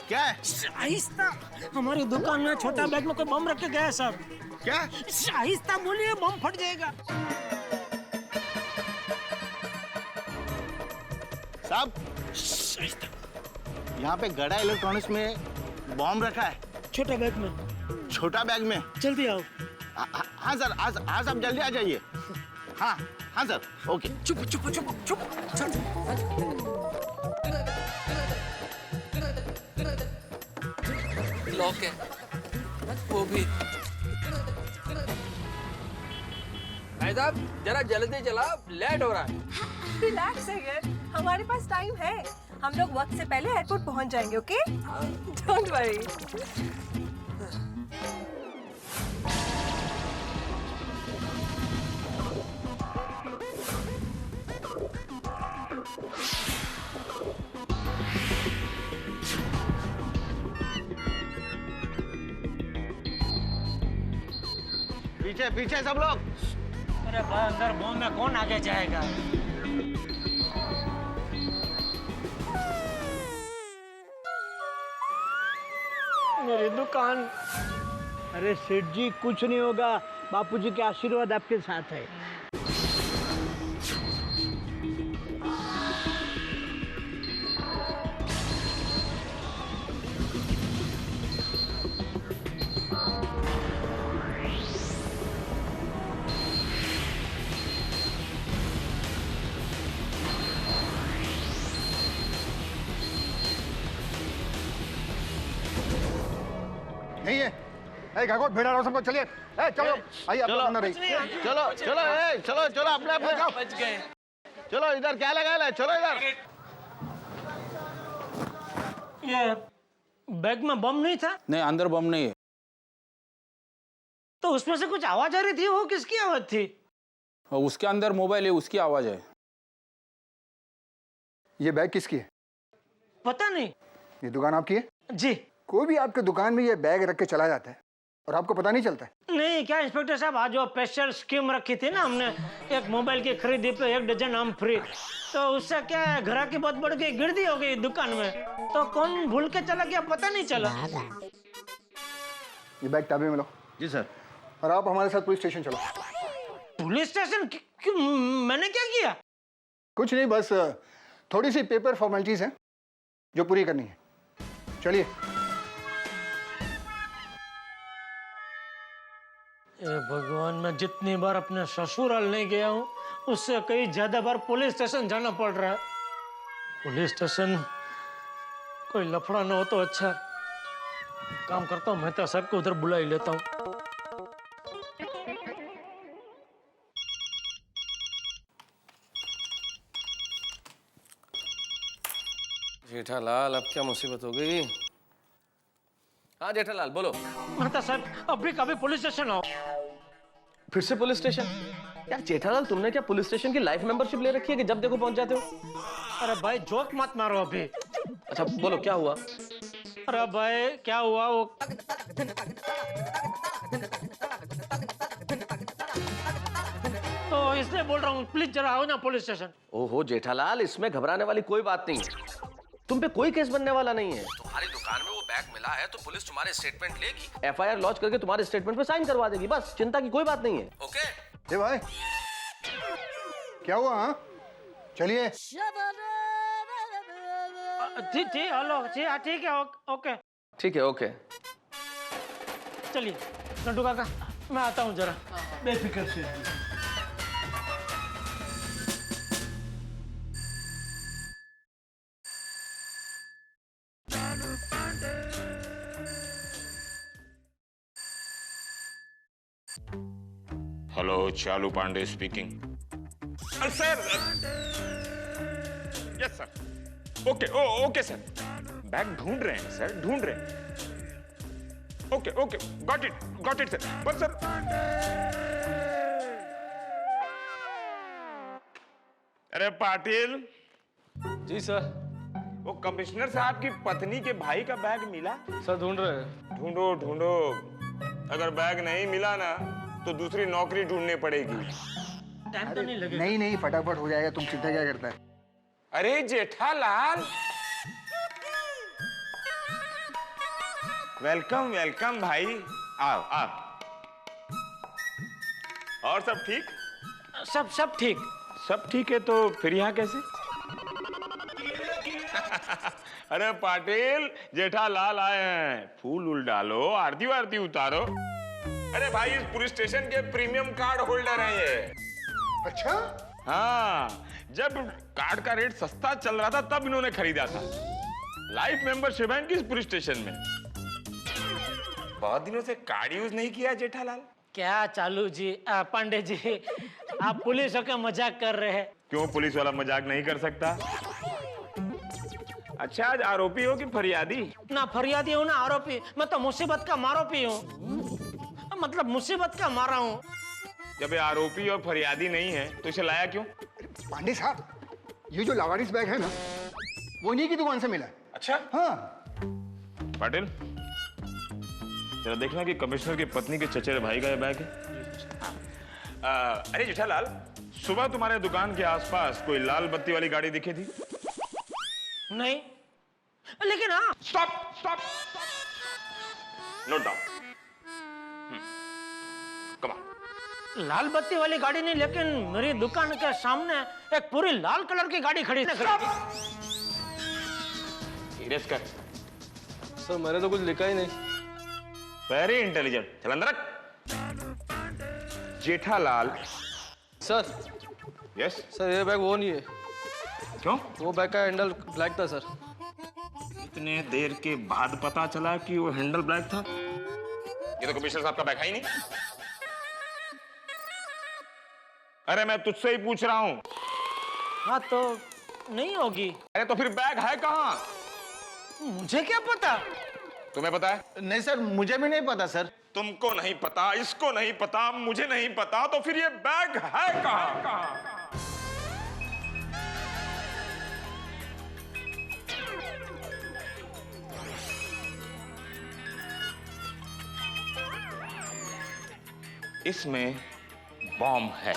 क्या है? आहिस्ता, हमारी दुकान में छोटा बैग में कोई बम रख के गया है साहब। क्या? आहिस्ता बोलिए, बम फट जाएगा। साहब, यहाँ पे गड़ा इलेक्ट्रॉनिक्स में बॉम्ब रखा है। छोटा बैग में? छोटा बैग में। जल्दी आओ। हाँ सर, आज आप जल्दी आ जाइए। हाँ हाँ सर, ओके। चुप चुप चुप चुप। लॉक है, वो भी। भाई साहब जरा जल्दी चलाओ, लेट हो रहा है। रिलैक्स है, हमारे पास टाइम है। हम लोग वक्त से पहले एयरपोर्ट पहुंच जाएंगे, ओके? Don't worry. पीछे पीछे सब लोग। अरे भाई, अंदर बम में कौन आगे जाएगा? मेरी दुकान। अरे सेठ जी, कुछ नहीं होगा। बापूजी के आशीर्वाद आपके साथ है। नहीं है। गागो भेड़ा रहो सबको, चलिए। चलो आइए, आप लोग अंदर आइए। चलो चलो चलो चलो, अपने अपने जाओ। बच गए। चलो इधर, क्या लगा है? चलो इधर। ये बैग में बम नहीं था? नहीं, अंदर बम नहीं है। तो उसमें से कुछ आवाज आ रही थी, वो किसकी आवाज थी? उसके अंदर मोबाइल है, उसकी आवाज है। ये बैग किसकी है? पता नहीं। ये दुकान आपकी है? जी। कोई भी आपके दुकान में ये बैग रख के चला जाता है और आपको पता नहीं चलता है? नहीं, नहीं क्या इंस्पेक्टर साहब, आज जो स्पेशल स्कीम रखी थी ना हमने, एक मोबाइल की खरीदी पे 1 डजन आम फ्री, तो उससे क्या है ग्राहकी बहुत बढ़ गई, गिरदी हो गई दुकान में, तो कौन भूल के चला गया पता नहीं चला। ये बैग चाबी में लो। जी सर। और आप हमारे साथ पुलिस स्टेशन चलो। Police station? क्यों, मैंने क्या किया? कुछ नहीं, बस थोड़ी सी पेपर फॉर्मेलिटीज हैं जो पूरी करनी है। चलिए। भगवान, मैं जितनी बार अपने ससुराल नहीं गया हूँ उससे कई ज्यादा बार पुलिस स्टेशन जाना पड़ रहा है। पुलिस स्टेशन कोई लफड़ा ना हो तो अच्छा। काम करता हूँ, मेहता साहब को उधर बुला ही लेता हूँ। जेठालाल, अब क्या मुसीबत हो गई? हाँ जेठालाल बोलो। मेहता साहब अभी कभी पुलिस स्टेशन आओ। फिर से पुलिस स्टेशन? यार जेठालाल, तुमने क्या पुलिस स्टेशन की लाइफ मेंबरशिप ले रखी है कि जब देखो पहुंच जाते हो? अरे भाई जोक मत मारो अभी। अच्छा बोलो क्या हुआ? अरे भाई क्या हुआ, वो तो इसलिए बोल रहा हूँ प्लीज जरा आओ ना पुलिस स्टेशन। ओहो जेठालाल, इसमें घबराने वाली कोई बात नहीं है। तुम पे कोई केस बनने वाला नहीं है। तुम्हारी दुकान में वो बैग मिला है तो पुलिस तुम्हारे स्टेटमेंट लेगी, एफआईआर लॉन्च करके तुम्हारे स्टेटमेंट पे साइन करवा देगी, बस चिंता की कोई बात नहीं है। ओके? ए भाई, क्या हुआ? हाँ चलिए। ठीक ठीक, हेलो जी, हाँ ठीक है, ओके ठीक है ओके। चलिए नड्डू काका, मैं आता हूँ जरा। बेफिक्र से। Hello, Chalu Pandey speaking. Sir yes sir. Okay okay sir, bag ढूंढ रहे हैं सर, ढूंढ रहे हैं। Okay okay, got it sir. बस सर, अरे पाटिल जी सर। वो कमिश्नर साहब की पत्नी के भाई का बैग मिला? सर ढूंढ रहे हैं। ढूंढो ढूंढो, अगर बैग नहीं मिला ना तो दूसरी नौकरी ढूंढनी पड़ेगी। टाइम तो नहीं लगेगा? नहीं फटाफट हो जाएगा, तुम चिंता क्या करता है? अरे जेठालाल, वेलकम वेलकम भाई, आओ आओ। और सब ठीक? सब ठीक। सब ठीक है तो फिर यहाँ कैसे? अरे पाटिल, जेठालाल आए हैं, फूल उल डालो, आरती वारती उतारो। अरे भाई, इस पुलिस स्टेशन के प्रीमियम कार्ड होल्डर हैं ये। अच्छा? हाँ, जब कार्ड का रेट सस्ता चल रहा था तब इन्होंने खरीदा था। लाइफ मेंबरशिप है इनकी इस पुलिस स्टेशन में। बहुत दिनों से कार्ड यूज नहीं किया जेठालाल। क्या चालू जी, पांडे जी, आप पुलिस होकर मजाक कर रहे हैं? क्यों, पुलिस वाला मजाक नहीं कर सकता? अच्छा, आज आरोपी हो कि फरियादी? ना फरियादी हूँ ना आरोपी, मैं तो मुसीबत का मारोपी हूँ, मतलब मुसीबत का मारा हूँ। जब ये आरोपी और फरियादी नहीं है तो इसे लाया क्यों? पांडे साहब, ये जो लावारिस बैग है ना, वो इन्हीं की दुकान से मिला है। अच्छा? हाँ। पाटिल, जरा देखना कि कमिश्नर की पत्नी के चचेरे भाई का ये बैग है। अरे जेठालाल, सुबह तुम्हारे दुकान के आसपास कोई लाल बत्ती वाली गाड़ी दिखी थी? नहीं, लेकिन हाँ। Stop, note down. लाल बत्ती वाली गाड़ी नहीं, लेकिन मेरी दुकान के सामने एक पूरी लाल कलर की गाड़ी खड़ी है। सीरियस कर। सर मैंने तो कुछ लिखा ही नहीं। वेरी इंटेलिजेंट, चल अंदर रख। जेठालाल। सर। यस सर, ये बैग वो नहीं है। क्यों? वो बैग का हैंडल ब्लैक था सर। इतने देर के बाद पता चला कि वो हैंडल ब्लैक था? ये तो कमिश्नर साहब का बैग है ही नहीं। अरे मैं तुझसे ही पूछ रहा हूं। हाँ तो नहीं होगी। अरे तो फिर बैग है कहाँ? मुझे क्या पता? तुम्हें पता है? नहीं सर, मुझे भी नहीं पता सर। तुमको नहीं पता, इसको नहीं पता, मुझे नहीं पता, तो फिर ये बैग है कहाँ? इसमें बॉम्ब है।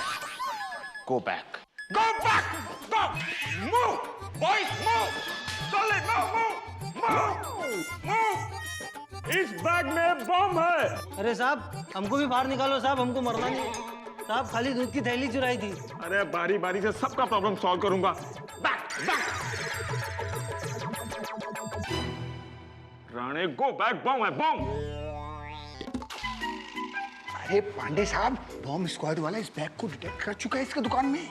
Go back, go back, go, move, boys move, solid move, move, move. इस बैग में बॉम्ब है। अरे साहब, हमको भी बाहर निकालो साहब, हमको मरना नहीं है। साहब खाली दूध की थैली चुराई थी। अरे बारी बारी से सबका प्रॉब्लम सॉल्व करूंगा। Back, back. Rane go back, bomb है, बॉम्ब। अरे पांडे साहब, बॉम्ब स्क्वाड वाला इस बैग को डिटेक्ट कर चुका है इसके दुकान में।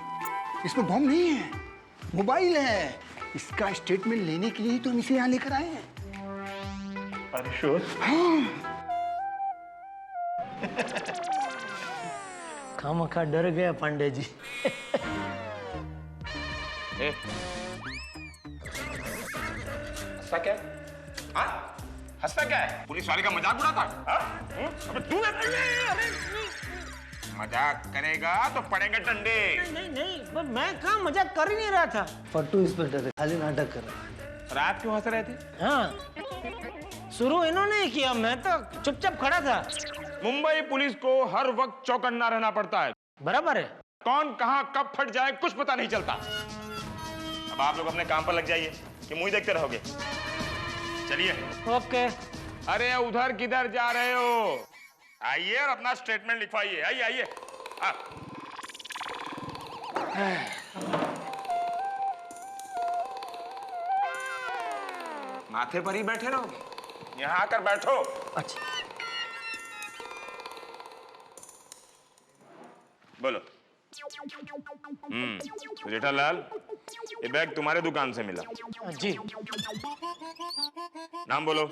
इसमें बॉम्ब नहीं है, मोबाइल है। इसका स्टेटमेंट लेने के लिए तो हम इसे यहाँ लेकर आए हैं। अरे श्योर? हाँ। खामखा डर गया पांडे जी। हंसता क्या? हाँ? हंसता क्या है? पुलिस वाले का मजाक उड़ाता? हाँ? अबे तू मजाक करेगा तो पड़ेंगे डंडे। नहीं नहीं, पर मैं कहाँ मजाक कर ही नहीं रहा था। फट्टू इंस्पेक्टर खाली नाटक कर रहा। रात क्यों हंस रहे थे? हाँ, शुरू इन्होंने ही किया, मैं तो चुपचाप खड़ा था। मुंबई पुलिस को हर वक्त चौकन्ना रहना पड़ता है। बराबर है। कौन कहां कब फट जाए कुछ पता नहीं चलता। अब आप लोग अपने काम पर लग जाइए कि मुझे देखते रहोगे। चलिए। ओके। अरे उधर किधर जा रहे हो? आइए और अपना स्टेटमेंट लिखवाइए। आइए आइए। माथे पर ही बैठे रहोगे? यहाँ आकर बैठो। अच्छा। बोलो। जेठालाल, ये बैग तुम्हारे दुकान से मिला? जी। नाम बोलो।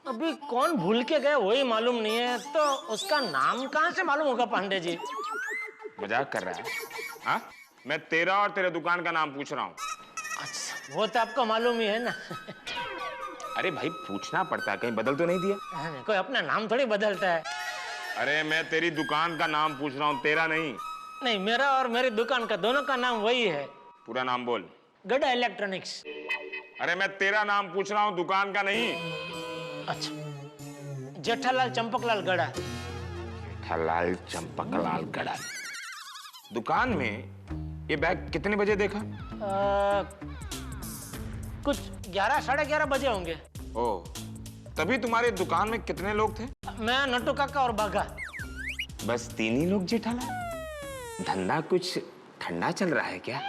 अभी कौन भूल के गए वही मालूम नहीं है, तो उसका नाम कहाँ से मालूम होगा पांडे जी? मजाक कर रहा है? हाँ? मैं तेरा और तेरे दुकान का नाम पूछ रहा हूँ। अच्छा, वो तो आपको मालूम ही है ना। अरे भाई पूछना पड़ता है, कहीं बदल तो नहीं दिया? कोई अपना नाम थोड़ी बदलता है। अरे मैं तेरी दुकान का नाम पूछ रहा हूँ, तेरा नहीं। नहीं, मेरा और मेरी दुकान का दोनों का नाम वही है। पूरा नाम बोल। गड़ा इलेक्ट्रॉनिक्स। अरे मैं तेरा नाम पूछ रहा हूँ, दुकान का नहीं। अच्छा, जेठालाल चंपकलाल गड़ा। जेठालाल चंपकलाल गड़ा। दुकान में ये बैग कितने बजे देखा? कुछ 11 साढ़े 11 बजे होंगे। ओह, तभी तुम्हारे दुकान में कितने लोग थे? मैं, नट्टू काका और बागा। बस 3 ही लोग जेठालाल? धंधा कुछ ठंडा चल रहा है क्या?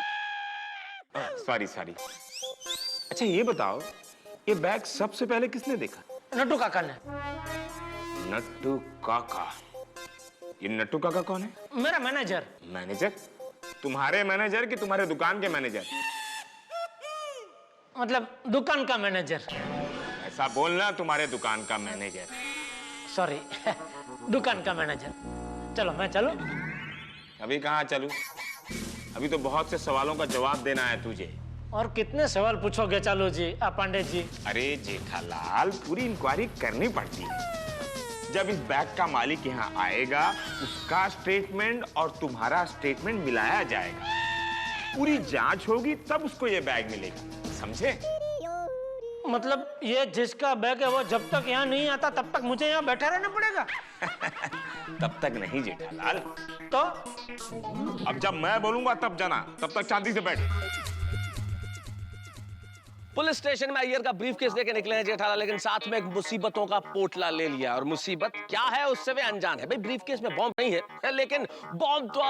Sorry sorry. अच्छा ये बताओ, ये बैग सबसे पहले किसने देखा? नट्टू काका ने। नट्टू काका? ये नट्टू काका कौन है? मेरा मैनेजर। मैनेजर? तुम्हारे मैनेजर कि तुम्हारे दुकान के मैनेजर? मतलब दुकान का मैनेजर। ऐसा बोलना, तुम्हारे दुकान का मैनेजर। सॉरी, दुकान का मैनेजर। चलो मैं चलूं? अभी कहाँ चलूं? अभी तो बहुत से सवालों का जवाब देना है तुझे। और कितने सवाल पूछोगे चालू जी, पांडे जी? अरे जेठालाल, पूरी इंक्वायरी करनी पड़ती है। जब इस बैग का मालिक यहाँ आएगा, उसका स्टेटमेंट और तुम्हारा स्टेटमेंट मिलाया जाएगा। पूरी जांच होगी, तब उसको ये बैग मिलेगा, समझे? मतलब ये जिसका बैग है वो जब तक यहाँ नहीं आता तब तक मुझे यहाँ बैठा रहना पड़ेगा? तब तक नहीं जेठालाल। तो अब जब मैं बोलूंगा तब जाना, तब तक शांति से बैठ। पुलिस स्टेशन में अय्यर का ब्रीफकेस लेके निकले हैं जेठालाल, लेकिन साथ में एक मुसीबतों का पोटला ले लिया। और मुसीबत क्या है उससे वे अनजान है। भाई ब्रीफकेस में बॉम्ब नहीं है, लेकिन बॉम्ब तो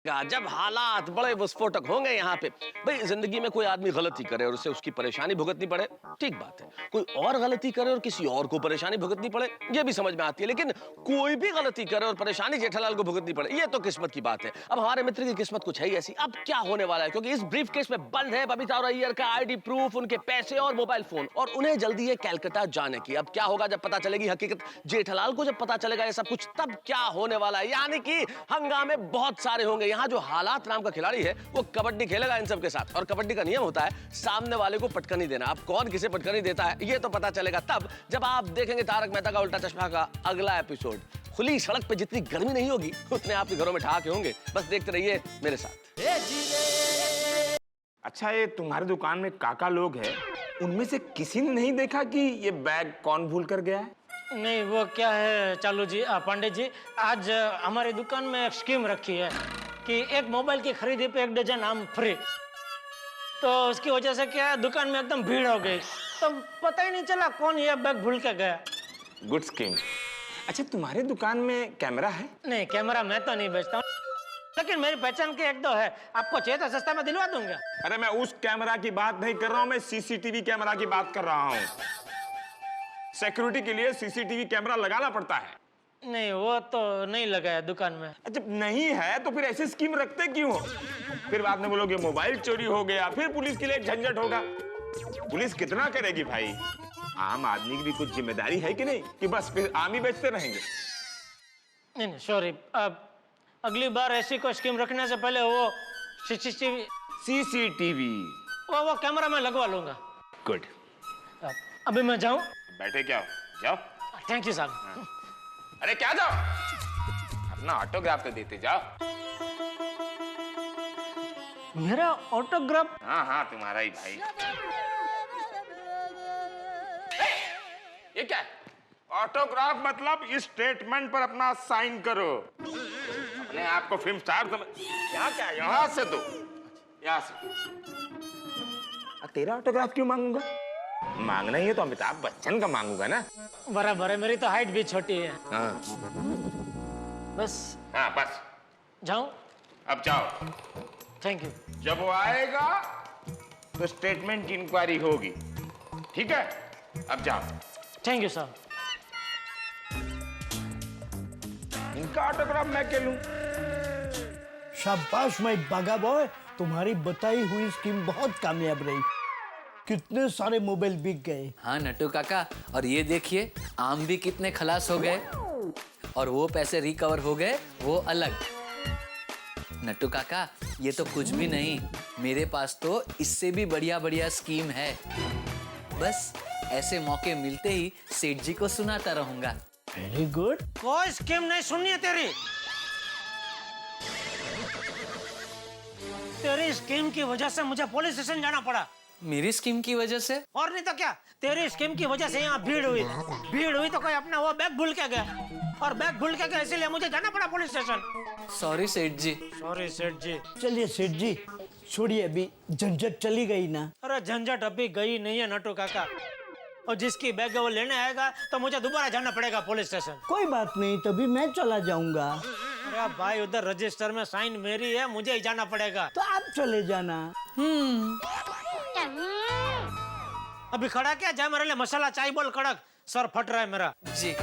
जब हालात बड़े विस्फोटक होंगे यहाँ पे। भाई जिंदगी में कोई आदमी गलती करे और उससे उसकी परेशानी भुगतनी पड़े, ठीक बात है। कोई और गलती करे और किसी और को परेशानी भुगतनी पड़े, ये भी समझ में आती है। लेकिन कोई भी गलती करे और परेशानी जेठालाल को भुगतनी पड़े, ये तो किस्मत की बात है। अब हमारे मित्र की किस्मत कुछ है ही ऐसी। अब क्या होने वाला है, क्योंकि इस ब्रीफकेस में बंद है बबीता और अय्यर का आईडी प्रूफ, उनके पैसे और मोबाइल फोन, और उन्हें जल्दी है कलकत्ता जाने की। अब क्या होगा जब पता चलेगी हकीकत, जेठालाल को जब पता चलेगा ये सब कुछ, तब क्या होने वाला है। यानी कि हंगामे बहुत सारे होंगे। यहाँ जो हालात नाम का खिलाड़ी है वो कबड्डी खेलेगा इन सब के साथ, और कबड्डी का नियम होता है सामने वाले को पटकनी देना। अब कौन किसे पटकनी देता है ये तो पता चलेगा तब जब आप देखेंगे तारक मेहता का उल्टा चश्मा का अगला एपिसोड। खुली सड़क पे जितनी गर्मी नहीं होगी उतने आपके घरों में ठहाके होंगे। बस देखते रहिए मेरे साथ। अच्छा, ये तुम्हारे दुकान में काका लोग हैं, उनमें से किसी ने नहीं देखा कि ये बैग कौन भूल कर गया है? नहीं वो क्या है चालू जी, पंडित जी, आज हमारी दुकान में एक स्कीम रखी है कि एक मोबाइल की खरीदी पे 1 डजन आम फ्री। तो उसकी वजह से क्या है, दुकान में एकदम भीड़ हो गई, तो पता ही नहीं चला कौन ये बैग भूल के गया। Good scheme. अच्छा, तुम्हारे दुकान में कैमरा है? नहीं, कैमरा मैं तो नहीं बेचता हूँ, लेकिन मेरी पहचान के 1-2 है। आपको चाहिए तो सस्ता में दिलवा दूंगा। अरे मैं उस कैमरा की बात नहीं कर रहा हूँ, मैं सीसीटीवी कैमरा की बात कर रहा हूँ। सिक्योरिटी के लिए सीसीटीवी कैमरा लगाना पड़ता है। नहीं, वो तो नहीं लगाया दुकान में। अच्छा, नहीं है तो फिर ऐसी स्कीम रखते क्यों हो? फिर बाद में बोलोगे मोबाइल चोरी हो गया, फिर पुलिस के लिए एक झंझट होगा। पुलिस कितना करेगी भाई? आम आदमी की भी कुछ जिम्मेदारी है कि नहीं, कि बस फिर आम ही बेचते रहेंगे? नहीं, सॉरी, अब अगली बार ऐसी कोई स्कीम रखने से पहले वो सीसीटीवी वो कैमरा में लगवा लूंगा। गुड। अभी मैं जाऊं? बैठे क्या हो, जाओ। थैंक यू साहब। अरे क्या जाओ, अपना ऑटोग्राफ तो देते जाओ। मेरा ऑटोग्राफ? हाँ हाँ, तुम्हारा ही भाई। ये क्या है? ऑटोग्राफ मतलब इस स्टेटमेंट पर अपना साइन करो। अपने आप को फिल्म स्टार समझ। यहाँ क्या, यहाँ से दो, यहाँ से। तेरा ऑटोग्राफ क्यों मांगूंगा? मांगना ही है तो अमिताभ बच्चन का मांगूंगा ना। बराबर है, मेरी तो हाइट भी छोटी है। हाँ बस। हाँ बस। जाऊं? अब जाओ। Thank you. जब वो आएगा तो स्टेटमेंट की इंक्वायरी होगी, ठीक है? अब जाओ। Thank you sir. इनका ऑटोग्राफ मैं क्या लूं? शाबाश माय बागा बॉय, तुम्हारी बताई हुई स्कीम बहुत कामयाब रही। कितने सारे मोबाइल बिक गए। हाँ नट्टू काका, और ये देखिए आम भी कितने खलास हो गए, और वो पैसे रिकवर हो गए वो अलग। नट्टू काका, ये तो कुछ भी नहीं, मेरे पास तो इससे भी बढ़िया बढ़िया स्कीम है। बस ऐसे मौके मिलते ही सेठ जी को सुनाता रहूंगा। Very good. कोई स्कीम नहीं सुननी है तेरी। तेरी स्कीम की वजह से मुझे पुलिस स्टेशन जाना पड़ा। मेरी स्कीम की वजह से? और नहीं तो क्या, तेरी स्कीम की वजह से यहाँ भीड़ हुई तो कोई अपना वो बैग भूल के गया, और बैग भूल के गया, इसीलिए मुझे जाना पड़ा पुलिस स्टेशन। सॉरी सेठ जी। सॉरी सेठ जी। चलिए सेठ जी, छोड़िए, अभी झंझट चली गई ना। अरे झंझट अभी गई नहीं है नट्टू काका, और जिसकी बैग है वो लेने आएगा तो मुझे दोबारा जाना पड़ेगा पुलिस स्टेशन। कोई बात नहीं, तभी मैं चला जाऊंगा। अरे भाई, उधर रजिस्टर में साइन मेरी है, मुझे ही जाना पड़ेगा। तो आप चले जाना। अभी खड़ा क्या, जा मेरे लिए मसाला चाय बोल कड़क, सर फट रहा है मेरा। जी।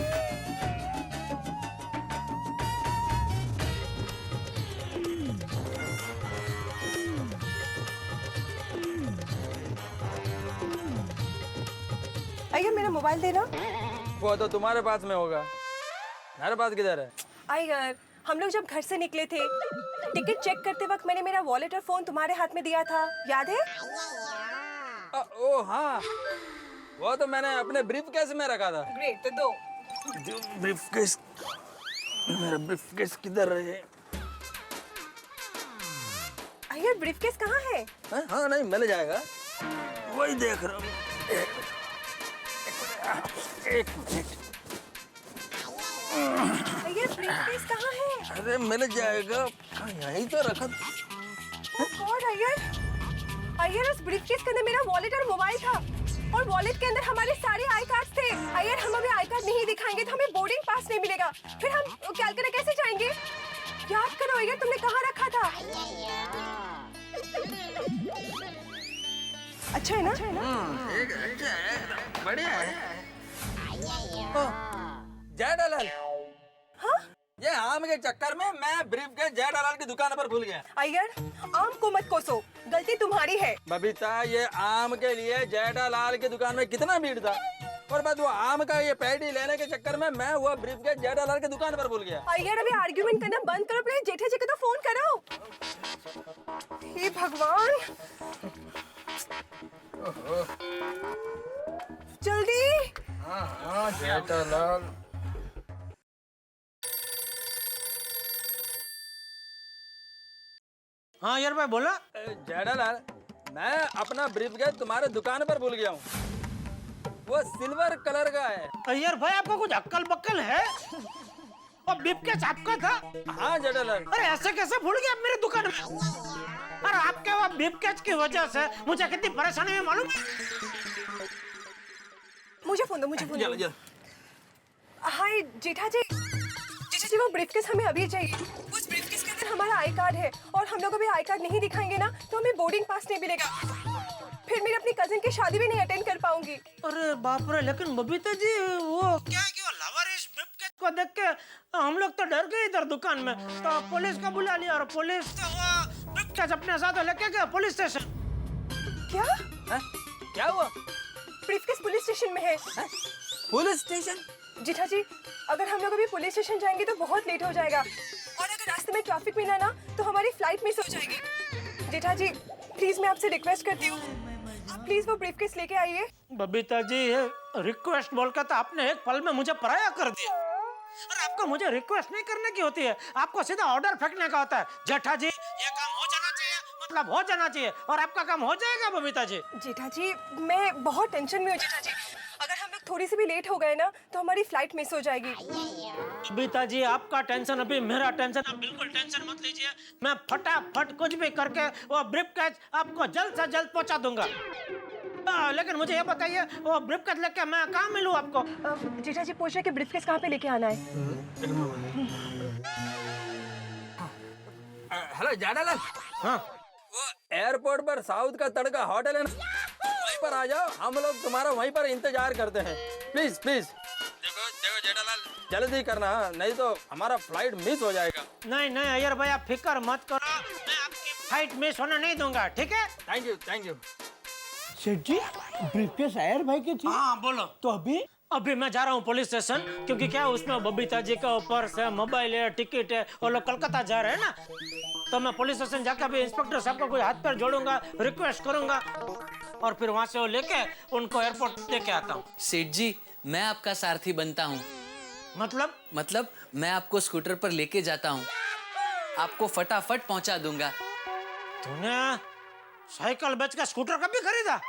आइए, मेरा मोबाइल देना। वो तो तुम्हारे पास में होगा, मेरे पास किधर है? आइए, हम लोग जब घर से निकले थे, टिकट चेक करते वक्त मैंने मेरा वॉलेट और फोन तुम्हारे हाथ में दिया था, याद है? ओ हाँ, वो तो मैंने अपने ब्रीफकेस में रखा था। ग्रेट, तो दो। ब्रीफकेस, मेरा ब्रीफकेस किधर है? आइए, ब्रीफकेस कहाँ है? हाँ नहीं, मिल जाएगा, वही देख रहा हूँ। एक मिनट। आइए, ब्रीफकेस कहाँ है? अरे मिल जाएगा, यहीं तो रखा। गॉड, आइए, उस ब्रीफकेस के अंदर मेरा वॉलेट और मोबाइल था, और वॉलेट के अंदर हमारे सारे आई कार्ड थे। आइए, हम अभी आई कार्ड नहीं दिखाएंगे तो हमें बोर्डिंग पास नहीं मिलेगा, फिर हम कैलकाटा कैसे जाएंगे? याद करो आइए, तुमने कहाँ रखा था? अच्छा है ना? बढ़िया है। जय दलाल। हाँ? ये आम के चक्कर में मैं ब्रीफकेस जय दलाल की दुकान पर भूल गया। अय्यर, आम को मत कोसो, गलती तुम्हारी है। बबीता, ये आम के लिए जय दलाल की दुकान में कितना भीड़ था, और बाद वो आम का ये पैडी लेने के चक्कर में मैं वो ब्रीफकेस जय दलाल की दुकान पर भूल गया। अय्यर, अभी आर्ग्यूमेंट करना बंद करो, अपने जेठा जी को तो फोन करो। हे भगवान, जल्दी। हाँ जय दलाल। हाँ यार भाई, बोला। जय दलाल, मैं अपना ब्रीफकेस तुम्हारे दुकान पर भूल गया हूँ। वो सिल्वर कलर का है। अय्यर भाई आपको कुछ अक्कल बक्कल है? और ब्रीफकेस आपका था? हाँ जेठालाल। अरे ऐसे कैसे भूल गए आप मेरे दुकान में? अरे आपके वो ब्रीफकेस की वजह से मुझे कितनी परेशानी है मालूम है? मुझे फोन दो, मुझे फोन दो। हाय जेठा जी, जेठा जी वो ब्रीफकेस हमें अभी चाहिए। उस ब्रीफकेस के अंदर हमारा आई कार्ड है और हम लोग अभी आई कार्ड नहीं दिखाएंगे ना तो हमें बोर्डिंग पास नहीं मिलेगा, फिर मेरे अपनी कजिन की शादी भी नहीं अटेंड कर पाऊंगी। अरे बाप रे, लेकिन बबीता जी वो क्या है कि वो लावारिस ब्रीफकेस को देख के हम लोग तो डर गए इधर दुकान में, तो पुलिस को बुला लिया और पुलिस तो वो ब्रीफकेस अपने साथ लेके गया पुलिस स्टेशन। क्या? क्या हुआ? ब्रीफकेस पुलिस स्टेशन में है। Police station? जेठा जी अगर हम लोग अभी पुलिस स्टेशन जाएंगे तो बहुत लेट हो जाएगा और अगर रास्ते में ट्रैफिक मिला ना तो हमारी फ्लाइट मिस हो जाएगी। जेठा जी प्लीज मैं आपसे रिक्वेस्ट करती हूँ, आप प्लीज वो ब्रीफकेस लेके आइए। बबीता जी रिक्वेस्ट बोलकर तो आपने एक पल में मुझे पराया कर दिया। और आपको मुझे रिक्वेस्ट नहीं करने की होती है, आपको सीधा ऑर्डर फेंकने का होता है। जेठा जी ये काम हो जाना चाहिए, मतलब हो जाना चाहिए, और आपका काम हो जाएगा बबीता जी। जेठा जी मैं बहुत टेंशन में हूँ जेठा जी, अगर हम लोग थोड़ी सी भी लेट हो गए ना तो हमारी फ्लाइट मिस हो जाएगी। बबीता जी आपका टेंशन अभी मेरा टेंशन, आप बिल्कुल टेंशन मत लीजिए, मैं फटाफट कुछ भी करके वो ब्रीफकेस आपको जल्द से जल्द पहुंचा दूंगा। लेकिन मुझे ये बताइए वो ब्रीफकेस लेके मैं कहाँ मिलूँ आपको? जेठा जी पूछ रहे कि ब्रीफकेस कहाँ पे लेके आना है। हेलो जेठालाल। हाँ वो एयरपोर्ट पर साउथ का तड़का होटल है ना, वहीं पर आ जाओ, हम लोग तुम्हारा वहीं पर इंतजार करते हैं। Please please. देखो देखो जेठालाल जल्दी करना, नहीं तो हमारा फ्लाइट मिस हो जाएगा। नहीं नहीं अय्यर भाई आप फिक्र मत करो, मैं आपकी फ्लाइट मिस होने नहीं दूंगा, ठीक है? Thank you thank you. सेठ जी ब्रीफकेस अय्यर भाई की थी। हाँ बोलो। तो अभी मैं जा रहा हूँ पुलिस स्टेशन, क्योंकि क्या उसमें बबीता जी का पर्स है, मोबाइल है, टिकट है, वो लोग कलकत्ता जा रहे हैं ना, तो मैं पुलिस स्टेशन जाकर अभी इंस्पेक्टर साहब को कोई हाथ पैर जोड़ूंगा, रिक्वेस्ट करूंगा और फिर वहां से वो लेके उनको एयरपोर्ट लेके आता हूँ। सेठ जी मैं आपका सारथी बनता हूँ। मतलब मैं आपको स्कूटर पर लेके जाता हूँ, आपको फटाफट पहुंचा दूंगा। तूने साइकिल बेच कर स्कूटर कभी खरीदा?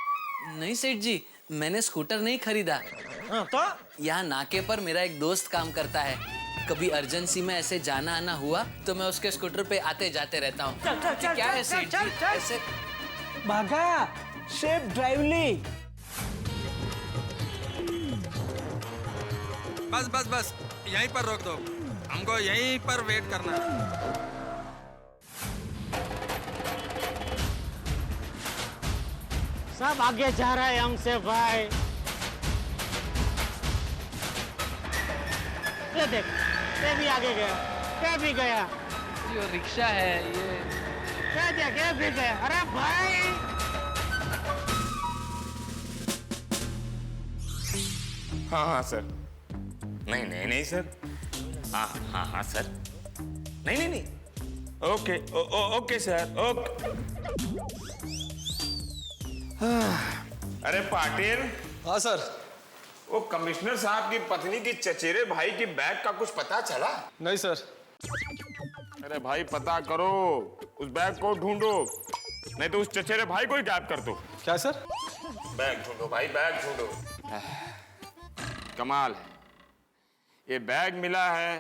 नहीं सेठ जी मैंने स्कूटर नहीं खरीदा। तो यहाँ नाके पर मेरा एक दोस्त काम करता है, कभी इमरजेंसी में ऐसे जाना आना हुआ तो मैं उसके स्कूटर पे आते जाते रहता हूँ। क्या है सेठ जी ऐसे? भागा सेफ ड्राइवली। बस बस बस यहीं पर रोक दो, हमको यहीं पर वेट करना है। सब आगे जा रहा है हमसे भाई। ये देख, ये भी आगे गया, ये भी गया। ये रिक्शा है ये देख, ये भी गया। अरे भाई हाँ हाँ सर। नहीं नहीं नहीं सर। हाँ हाँ हाँ सर। नहीं नहीं नहीं। Okay okay sir okay. अरे पाटिल। हाँ सर। वो कमिश्नर साहब की पत्नी की चचेरे भाई की बैग का कुछ पता चला? नहीं सर। अरे भाई पता करो, उस बैग को ढूंढो, नहीं तो उस चचेरे भाई को ही गायब कर दो। क्या सर? बैग ढूंढो भाई, बैग ढूंढो। कमाल है, ये बैग मिला है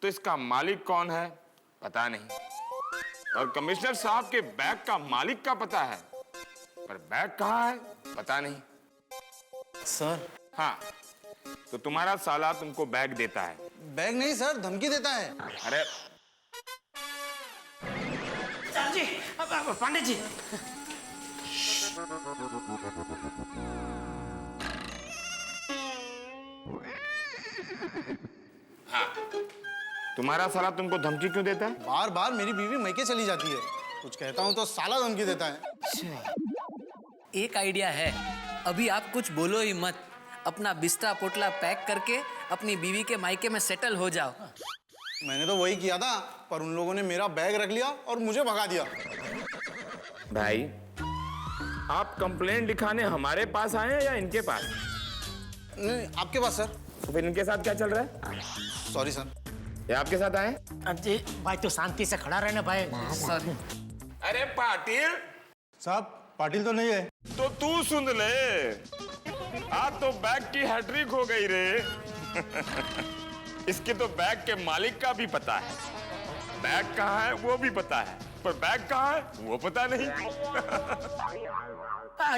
तो इसका मालिक कौन है पता नहीं, और कमिश्नर साहब के बैग का मालिक का पता है, पर बैग कहाँ है पता नहीं। सर। हाँ तो तुम्हारा साला तुमको बैग देता है? बैग नहीं सर, धमकी देता है। अरे जी, पांडे जी। हाँ तुम्हारा साला तुमको धमकी क्यों देता है? बार बार मेरी बीवी मैके चली जाती है, कुछ कहता हूँ तो साला धमकी देता है। एक आइडिया है, अभी आप कुछ बोलो ही मत, अपना बिस्तरा पोटला पैक करके अपनी बीवी के मायके में सेटल हो जाओ। मैंने तो वही किया था, पर उन लोगों ने मेरा बैग रख लिया और मुझे भगा दिया। भाई आप कंप्लेंट लिखाने हमारे पास आए हैं या इनके पास? नहीं आपके पास सर। तो फिर इनके साथ क्या चल रहा है? Sorry sir. ये आपके साथ आए? जी भाई तो शांति से खड़ा रहना भाई। सॉरी। अरे पाटिल साहब, पाटिल तो नहीं है। तो तू सुन ले, आज तो बैग की हैट्रिक हो गई रे। इसके तो बैग के मालिक का भी पता है, बैग कहाँ है वो भी पता है, पर बैग कहाँ है वो पता नहीं।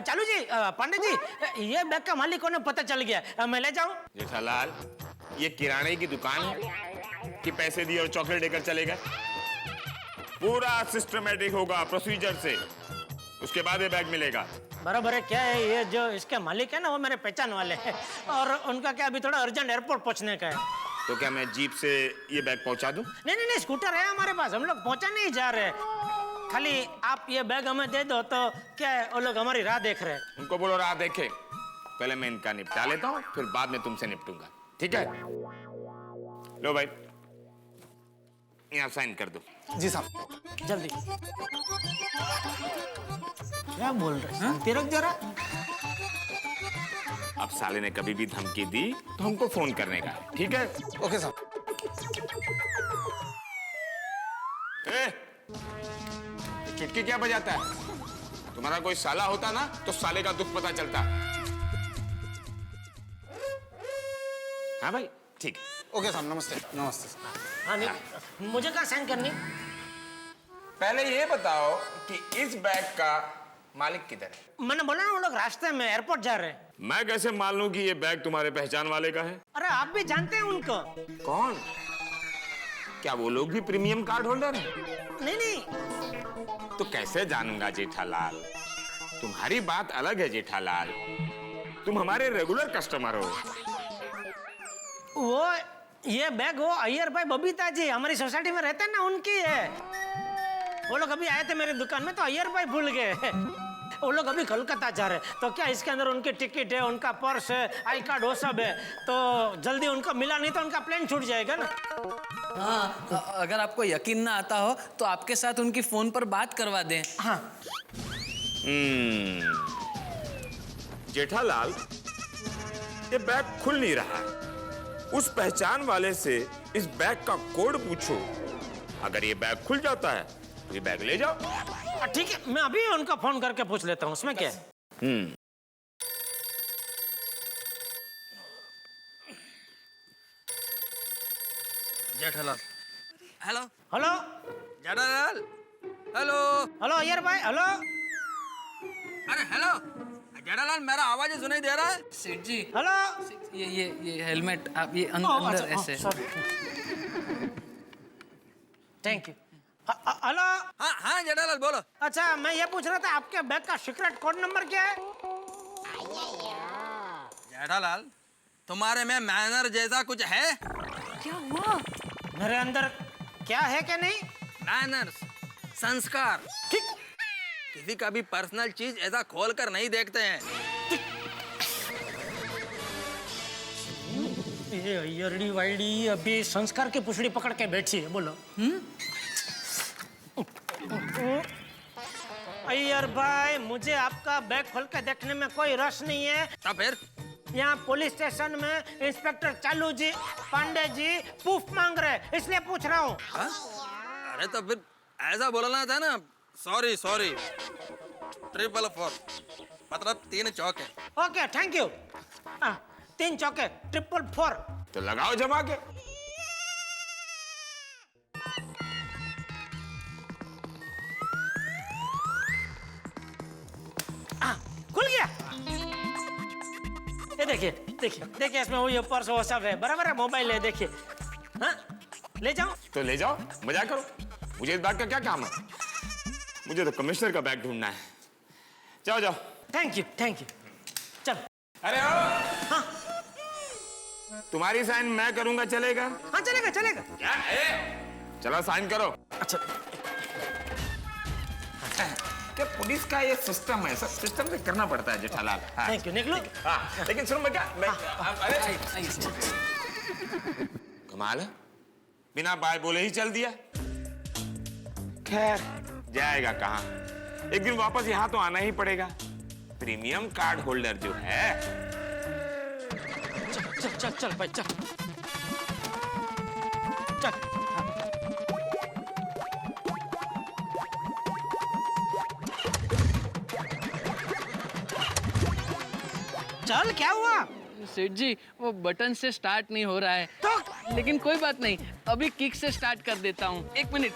चालू जी, पंडित जी, ये बैग का मालिक कौन है पता चल गया, मैं ले जाऊं? जेठालाल, ये किराने की दुकान है कि पैसे दिए और चॉकलेट देकर चले गए? पूरा सिस्टमेटिक होगा प्रोसीजर से, उसके बाद ये बैग मिलेगा। बराबर है। क्या है, ये जो इसके मालिक है ना वो मेरे पहचान वाले हैं और उनका क्या अभी थोड़ा अर्जेंट एयरपोर्ट पहुंचने का है। तो क्या मैं जीप से ये बैग पहुंचा दूं? नहीं, स्कूटर है हमारे पास, हम लोग पहुंचा नहीं जा रहे। खाली आप ये बैग हमें दे दो तो क्या है, वो लोग हमारी राह देख रहे हैं। उनको बोलो राह देखे, पहले मैं इनका निपटा लेता हूँ, फिर बाद में तुमसे निपटूंगा, ठीक है? लो भाई, यहाँ साइन कर दो। जी साहब। जल्दी। क्या बोल रहे हैं? तिरक जरा। अब साले ने कभी भी धमकी दी तो हमको फोन करने का, ठीक है? ओके साहब। चुटकी क्या बजाता है? तुम्हारा कोई साला होता ना तो साले का दुख पता चलता। हाँ भाई, ठीक। ओके साहब, नमस्ते। नमस्ते। हाँ, नहीं, मुझे कहाँ साइन करनी? पहले ये बताओ कि इस बैग का मालिक किधर है? मैंने बोला ना वो लोग रास्ते में एयरपोर्ट जा रहे हैं। मैं कैसे मान लूं कि ये बैग तुम्हारे पहचान वाले का है? अरे आप भी जानते हैं उनको। कौन? क्या वो लोग भी प्रीमियम कार्ड होल्डर हैं? नहीं। तो कैसे जानूंगा जेठालाल? तुम्हारी बात अलग है जेठालाल, तुम हमारे रेगुलर कस्टमर हो। वो ये बैग वो अय्यर भाई बबीता जी हमारी सोसाइटी में रहते हैं ना, उनकी है। वो लोग अभी आए थे मेरी दुकान में तो अय्यर भाई भूल गए। वो लोग अभी कोलकाता जा रहे हैं, तो क्या इसके अंदर उनकी टिकट है, उनका पर्स है, आई कार्ड वो सब है, तो जल्दी उनको मिला नहीं तो उनका प्लेन छूट जाएगा ना। हाँ, अगर आपको यकीन ना आता हो तो आपके साथ उनकी फोन पर बात करवा दें। हाँ। जेठालाल, ये बैग खुल नहीं रहा है। उस पहचान वाले से इस बैग का कोड पूछो, अगर ये बैग खुल जाता है तो ये बैग ले जाओ। ठीक है, मैं अभी उनका फोन करके पूछ लेता हूँ, उसमें क्या है। Jethalal. Hello hello Jethalal. Hello hello Iyer भाई। हेलो। अरे हेलो जेठालाल, मेरा आवाज सुनाई दे रहा है? सेठ जी। हेलो। ये हेलमेट आप ये अंदर ऐसे। Thank you. हेलो। हाँ जेठालाल बोलो। अच्छा, मैं ये पूछ रहा था आपके बैग का सीक्रेट कोड नंबर क्या है? जेठालाल, तुम्हारे में मैनर जैसा कुछ है? क्या हुआ? मेरे अंदर क्या है क्या नहीं? मैनर्स, संस्कार। ठीक। किसी का भी पर्सनल चीज ऐसा खोल कर नहीं देखते हैं। ये अय्यरडी वाइडी अभी संस्कार की पुछड़ी पकड़ के बैठी है, बोलो। अय्यर भाई, मुझे आपका बैग खोल के देखने में कोई रस नहीं है। तो फिर यहाँ पुलिस स्टेशन में इंस्पेक्टर चालू जी, पांडे जी प्रूफ मांग रहे, इसलिए पूछ रहा हूँ। अरे तो फिर ऐसा बोलना था ना, सॉरी 444, मतलब 3 चौके। Okay, thank you. 3 चौके 444। तो लगाओ जमा के। खुल गया। ये देखिए इसमें वो ये पर्स वो सब है, बराबर है, मोबाइल है, देखिए। हाँ, ले जाओ। तो ले जाओ, मजा करो। मुझे इस बैग का क्या काम है? मुझे तो कमिश्नर का बैग ढूंढना है। जाओ। Thank you. चल। अरे हाँ। तुम्हारी साइन मैं करूंगा, चलेगा? हाँ चलेगा। क्या है? चलो साइन करो। अच्छा। क्या पुलिस का ये सिस्टम है, सब सिस्टम से करना पड़ता है जेठालाल। थैंक यू, निकलो। हाँ, लेकिन सुनो मैं अरे कमाल है, बिना बाय बोले ही चल दिया। खैर, जाएगा कहाँ? एक दिन वापस यहाँ तो आना ही पड़ेगा। प्रीमियम कार्ड होल्डर जो है। चल भाई, चल। चल क्या हुआ? सेठ जी वो बटन से स्टार्ट नहीं हो रहा है तो लेकिन कोई बात नहीं, अभी किक से स्टार्ट कर देता हूँ। 1 मिनट,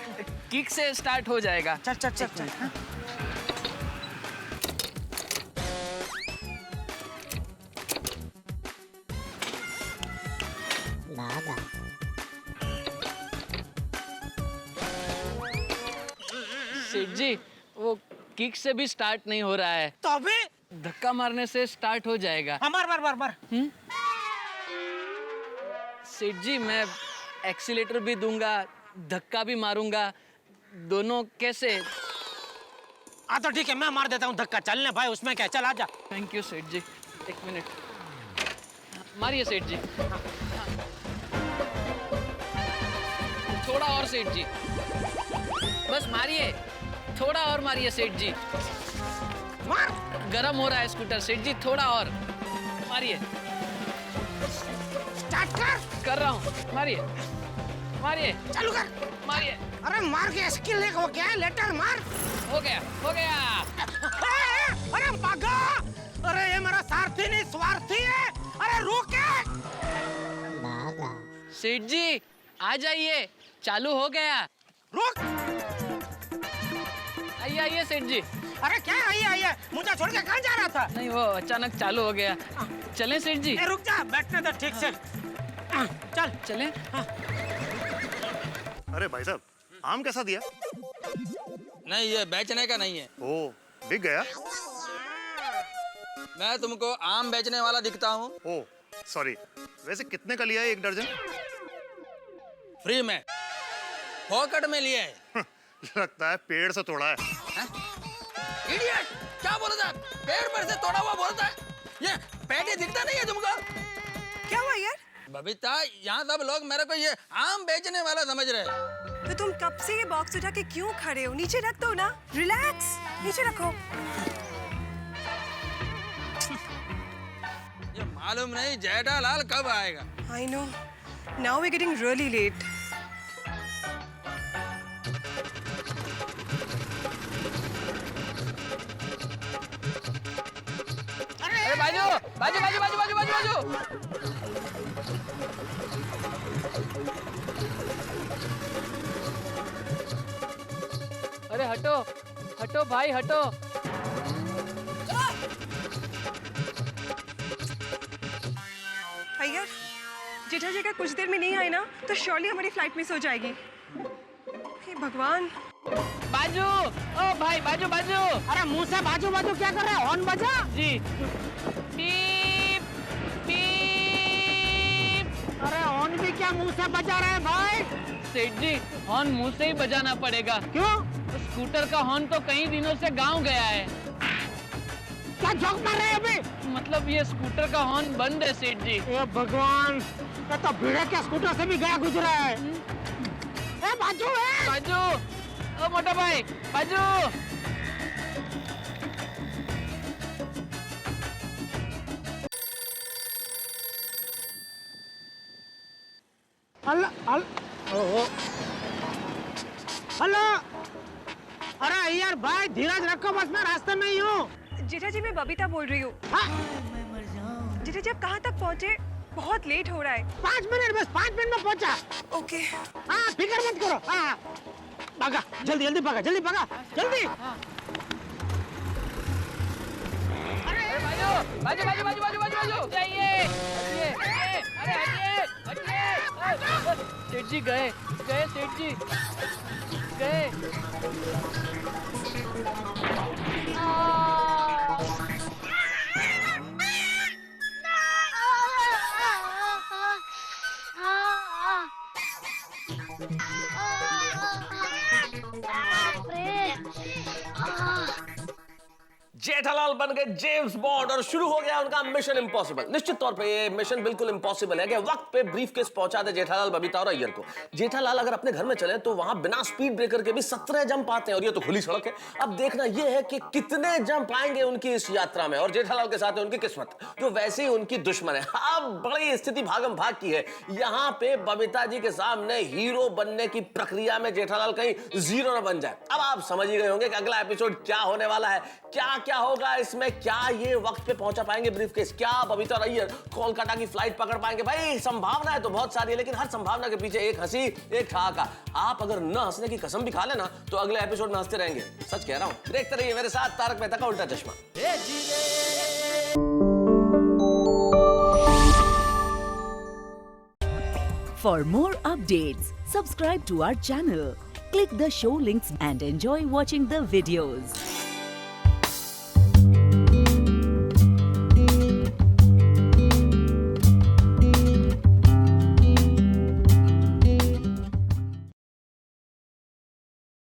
किक से स्टार्ट हो जाएगा। चल चल चल चल। हाँ। सेठ जी वो किक से भी स्टार्ट नहीं हो रहा है। तो अभी धक्का मारने से स्टार्ट हो जाएगा। मार मार मार मार। सेठ जी मैं एक्सीलेटर भी दूंगा, धक्का भी मारूंगा, दोनों कैसे? हाँ तो ठीक है, मैं मार देता हूँ धक्का। चलने भाई, उसमें क्या, चल आजा। थैंक यू सेठ जी। 1 मिनट, मारिए सेठ जी। थोड़ा और सेठ जी, बस मारिए, थोड़ा और मारिए सेठ जी। मार। गरम हो रहा है स्कूटर सेठ जी, थोड़ा और मारिए। स्टार्ट कर रहा हूँ, मारिए मारिए। चालू कर। मारिए। अरे मार के स्किल लिख हो गया है, लेटर मार। हो गया हो गया। अरे भागा। अरे ये मेरा सारथी नहीं स्वार्थी है। अरे रुक। सेठ जी आ जाइए, चालू हो गया। रुक। आइए आइए सेठ जी। अरे क्या आइए आइए, मुझे छोड़ के कहाँ जा रहा था? नहीं वो अचानक चालू हो गया। चलें सेठ जी? रुक जा, बैठने दो ठीक से। चल चलें। अरे भाई साहब, आम कैसा दिया? नहीं, ये बेचने का नहीं है। ओ, बिक गया? मैं तुमको आम बेचने वाला दिखता हूँ? ओ, सॉरी। वैसे कितने का लिया है 1 दर्जन? फ्री में, पॉकेट में लिया है। लगता है पेड़ से तोड़ा है। इडियट, क्या बोल रहा था? पेड़ पर से तोड़ा हुआ बोलता है? ये पेटी दिखता नहीं है तुमको? क्या हुआ यार? बबीता, यहाँ सब लोग मेरे को ये आम बेचने वाला समझ रहे हैं। तो तुम कब से ये बॉक्स उठा के क्यों खड़े हो? नीचे रख दो ना। रिलैक्स, नीचे रखो। ये मालूम नहीं जेठालाल कब आएगा। I know. Now we're getting really late. अरे बाजू बाजू बाजू बाजू बाजू बाजू बाजू। अरे हटो हटो भाई हटो। अय्यर, जेठा जी अगर कुछ देर में नहीं आए ना तो श्योरली हमारी फ्लाइट मिस हो जाएगी। हे भगवान। बाजू, ओ भाई बाजू बाजू। अरे मुंह से बाजू बाजू क्या कर रहे हो? हॉर्न बजा। जी। Beep beep. अरे हॉर्न भी क्या मुंह से बजा रहे हैं भाई? सेठ जी हॉर्न मुंह से ही बजाना पड़ेगा। क्यों? स्कूटर का हॉर्न तो कई दिनों से गाँव गया है। क्या जोक मार रहे हैं अभी? मतलब ये स्कूटर का हॉर्न बंद है सेठ जी। ए भगवान, ये तो भिड़े के स्कूटर से भी गया गुजरा है। ए बाजू है। बाजू, ओ मोटा भाई बाजू। हेलो। अरे यार भाई धीरज रखो, बस मैं रास्ते में ही हूँ। जेठा जी मैं बबीता बोल रही हूँ। जेठा जी आप कहाँ तक पहुँचे? बहुत लेट हो रहा है। 5 मिनट, बस 5 मिनट में पहुँचा। ओके। हाँ फिक्र मत करो। हाँ भागा, जल्दी जल्दी भागा, जल्दी भागा, जल्दी। अरे बाजू बाजू बाजू बाजू बाजू बाजू बाजू। जाइए हटिए, अरे हटिए हटिए। सेठ जी गए गए, सेठ जी गए। जेठालाल बन गए जेम्स बॉन्ड और शुरू हो गया उनका मिशन इम्पॉसिबल। निश्चित तौर पे ये मिशन बिल्कुल इम्पॉसिबल है कि वक्त पे ब्रीफकेस पहुंचा दे जेठालाल, बबीता और अय्यर को। जेठालाल अगर अपने घर में चले तो वहां बिना स्पीड ब्रेकर के भी 17 जंप आते हैं और ये तो खुली सड़क है। अब देखना ये है कि कितने जंप आएंगे उनकी इस यात्रा में। और जेठालाल के साथ है उनकी किस्मत जो वैसे ही उनकी दुश्मन है। अब बड़ी स्थिति भागम भाग की है। यहाँ पे बबीता जी के सामने हीरो बनने की प्रक्रिया में जेठालाल कहीं जीरो न बन जाए। अब आप समझ ही गए होंगे कि अगला एपिसोड क्या होने वाला है, क्या क्या क्या होगा इसमें, क्या ये वक्त पे पहुंचा पाएंगे ब्रीफकेस, क्या बबीता और अय्यर कोलकाता की फ्लाइट पकड़ पाएंगे? भाई संभावना है तो बहुत सारी है, लेकिन हर संभावना के पीछे एक हंसी एक ठहाका। आप अगर न हंसने की कसम भी खा लेना तो अगले एपिसोड में हंसते रहेंगे, सच कह रहा हूं। देखते रहिए मेरे साथ तारक मेहता का उल्टा चश्मा। For more updates, subscribe to our channel, click the show links and enjoy watching the videos.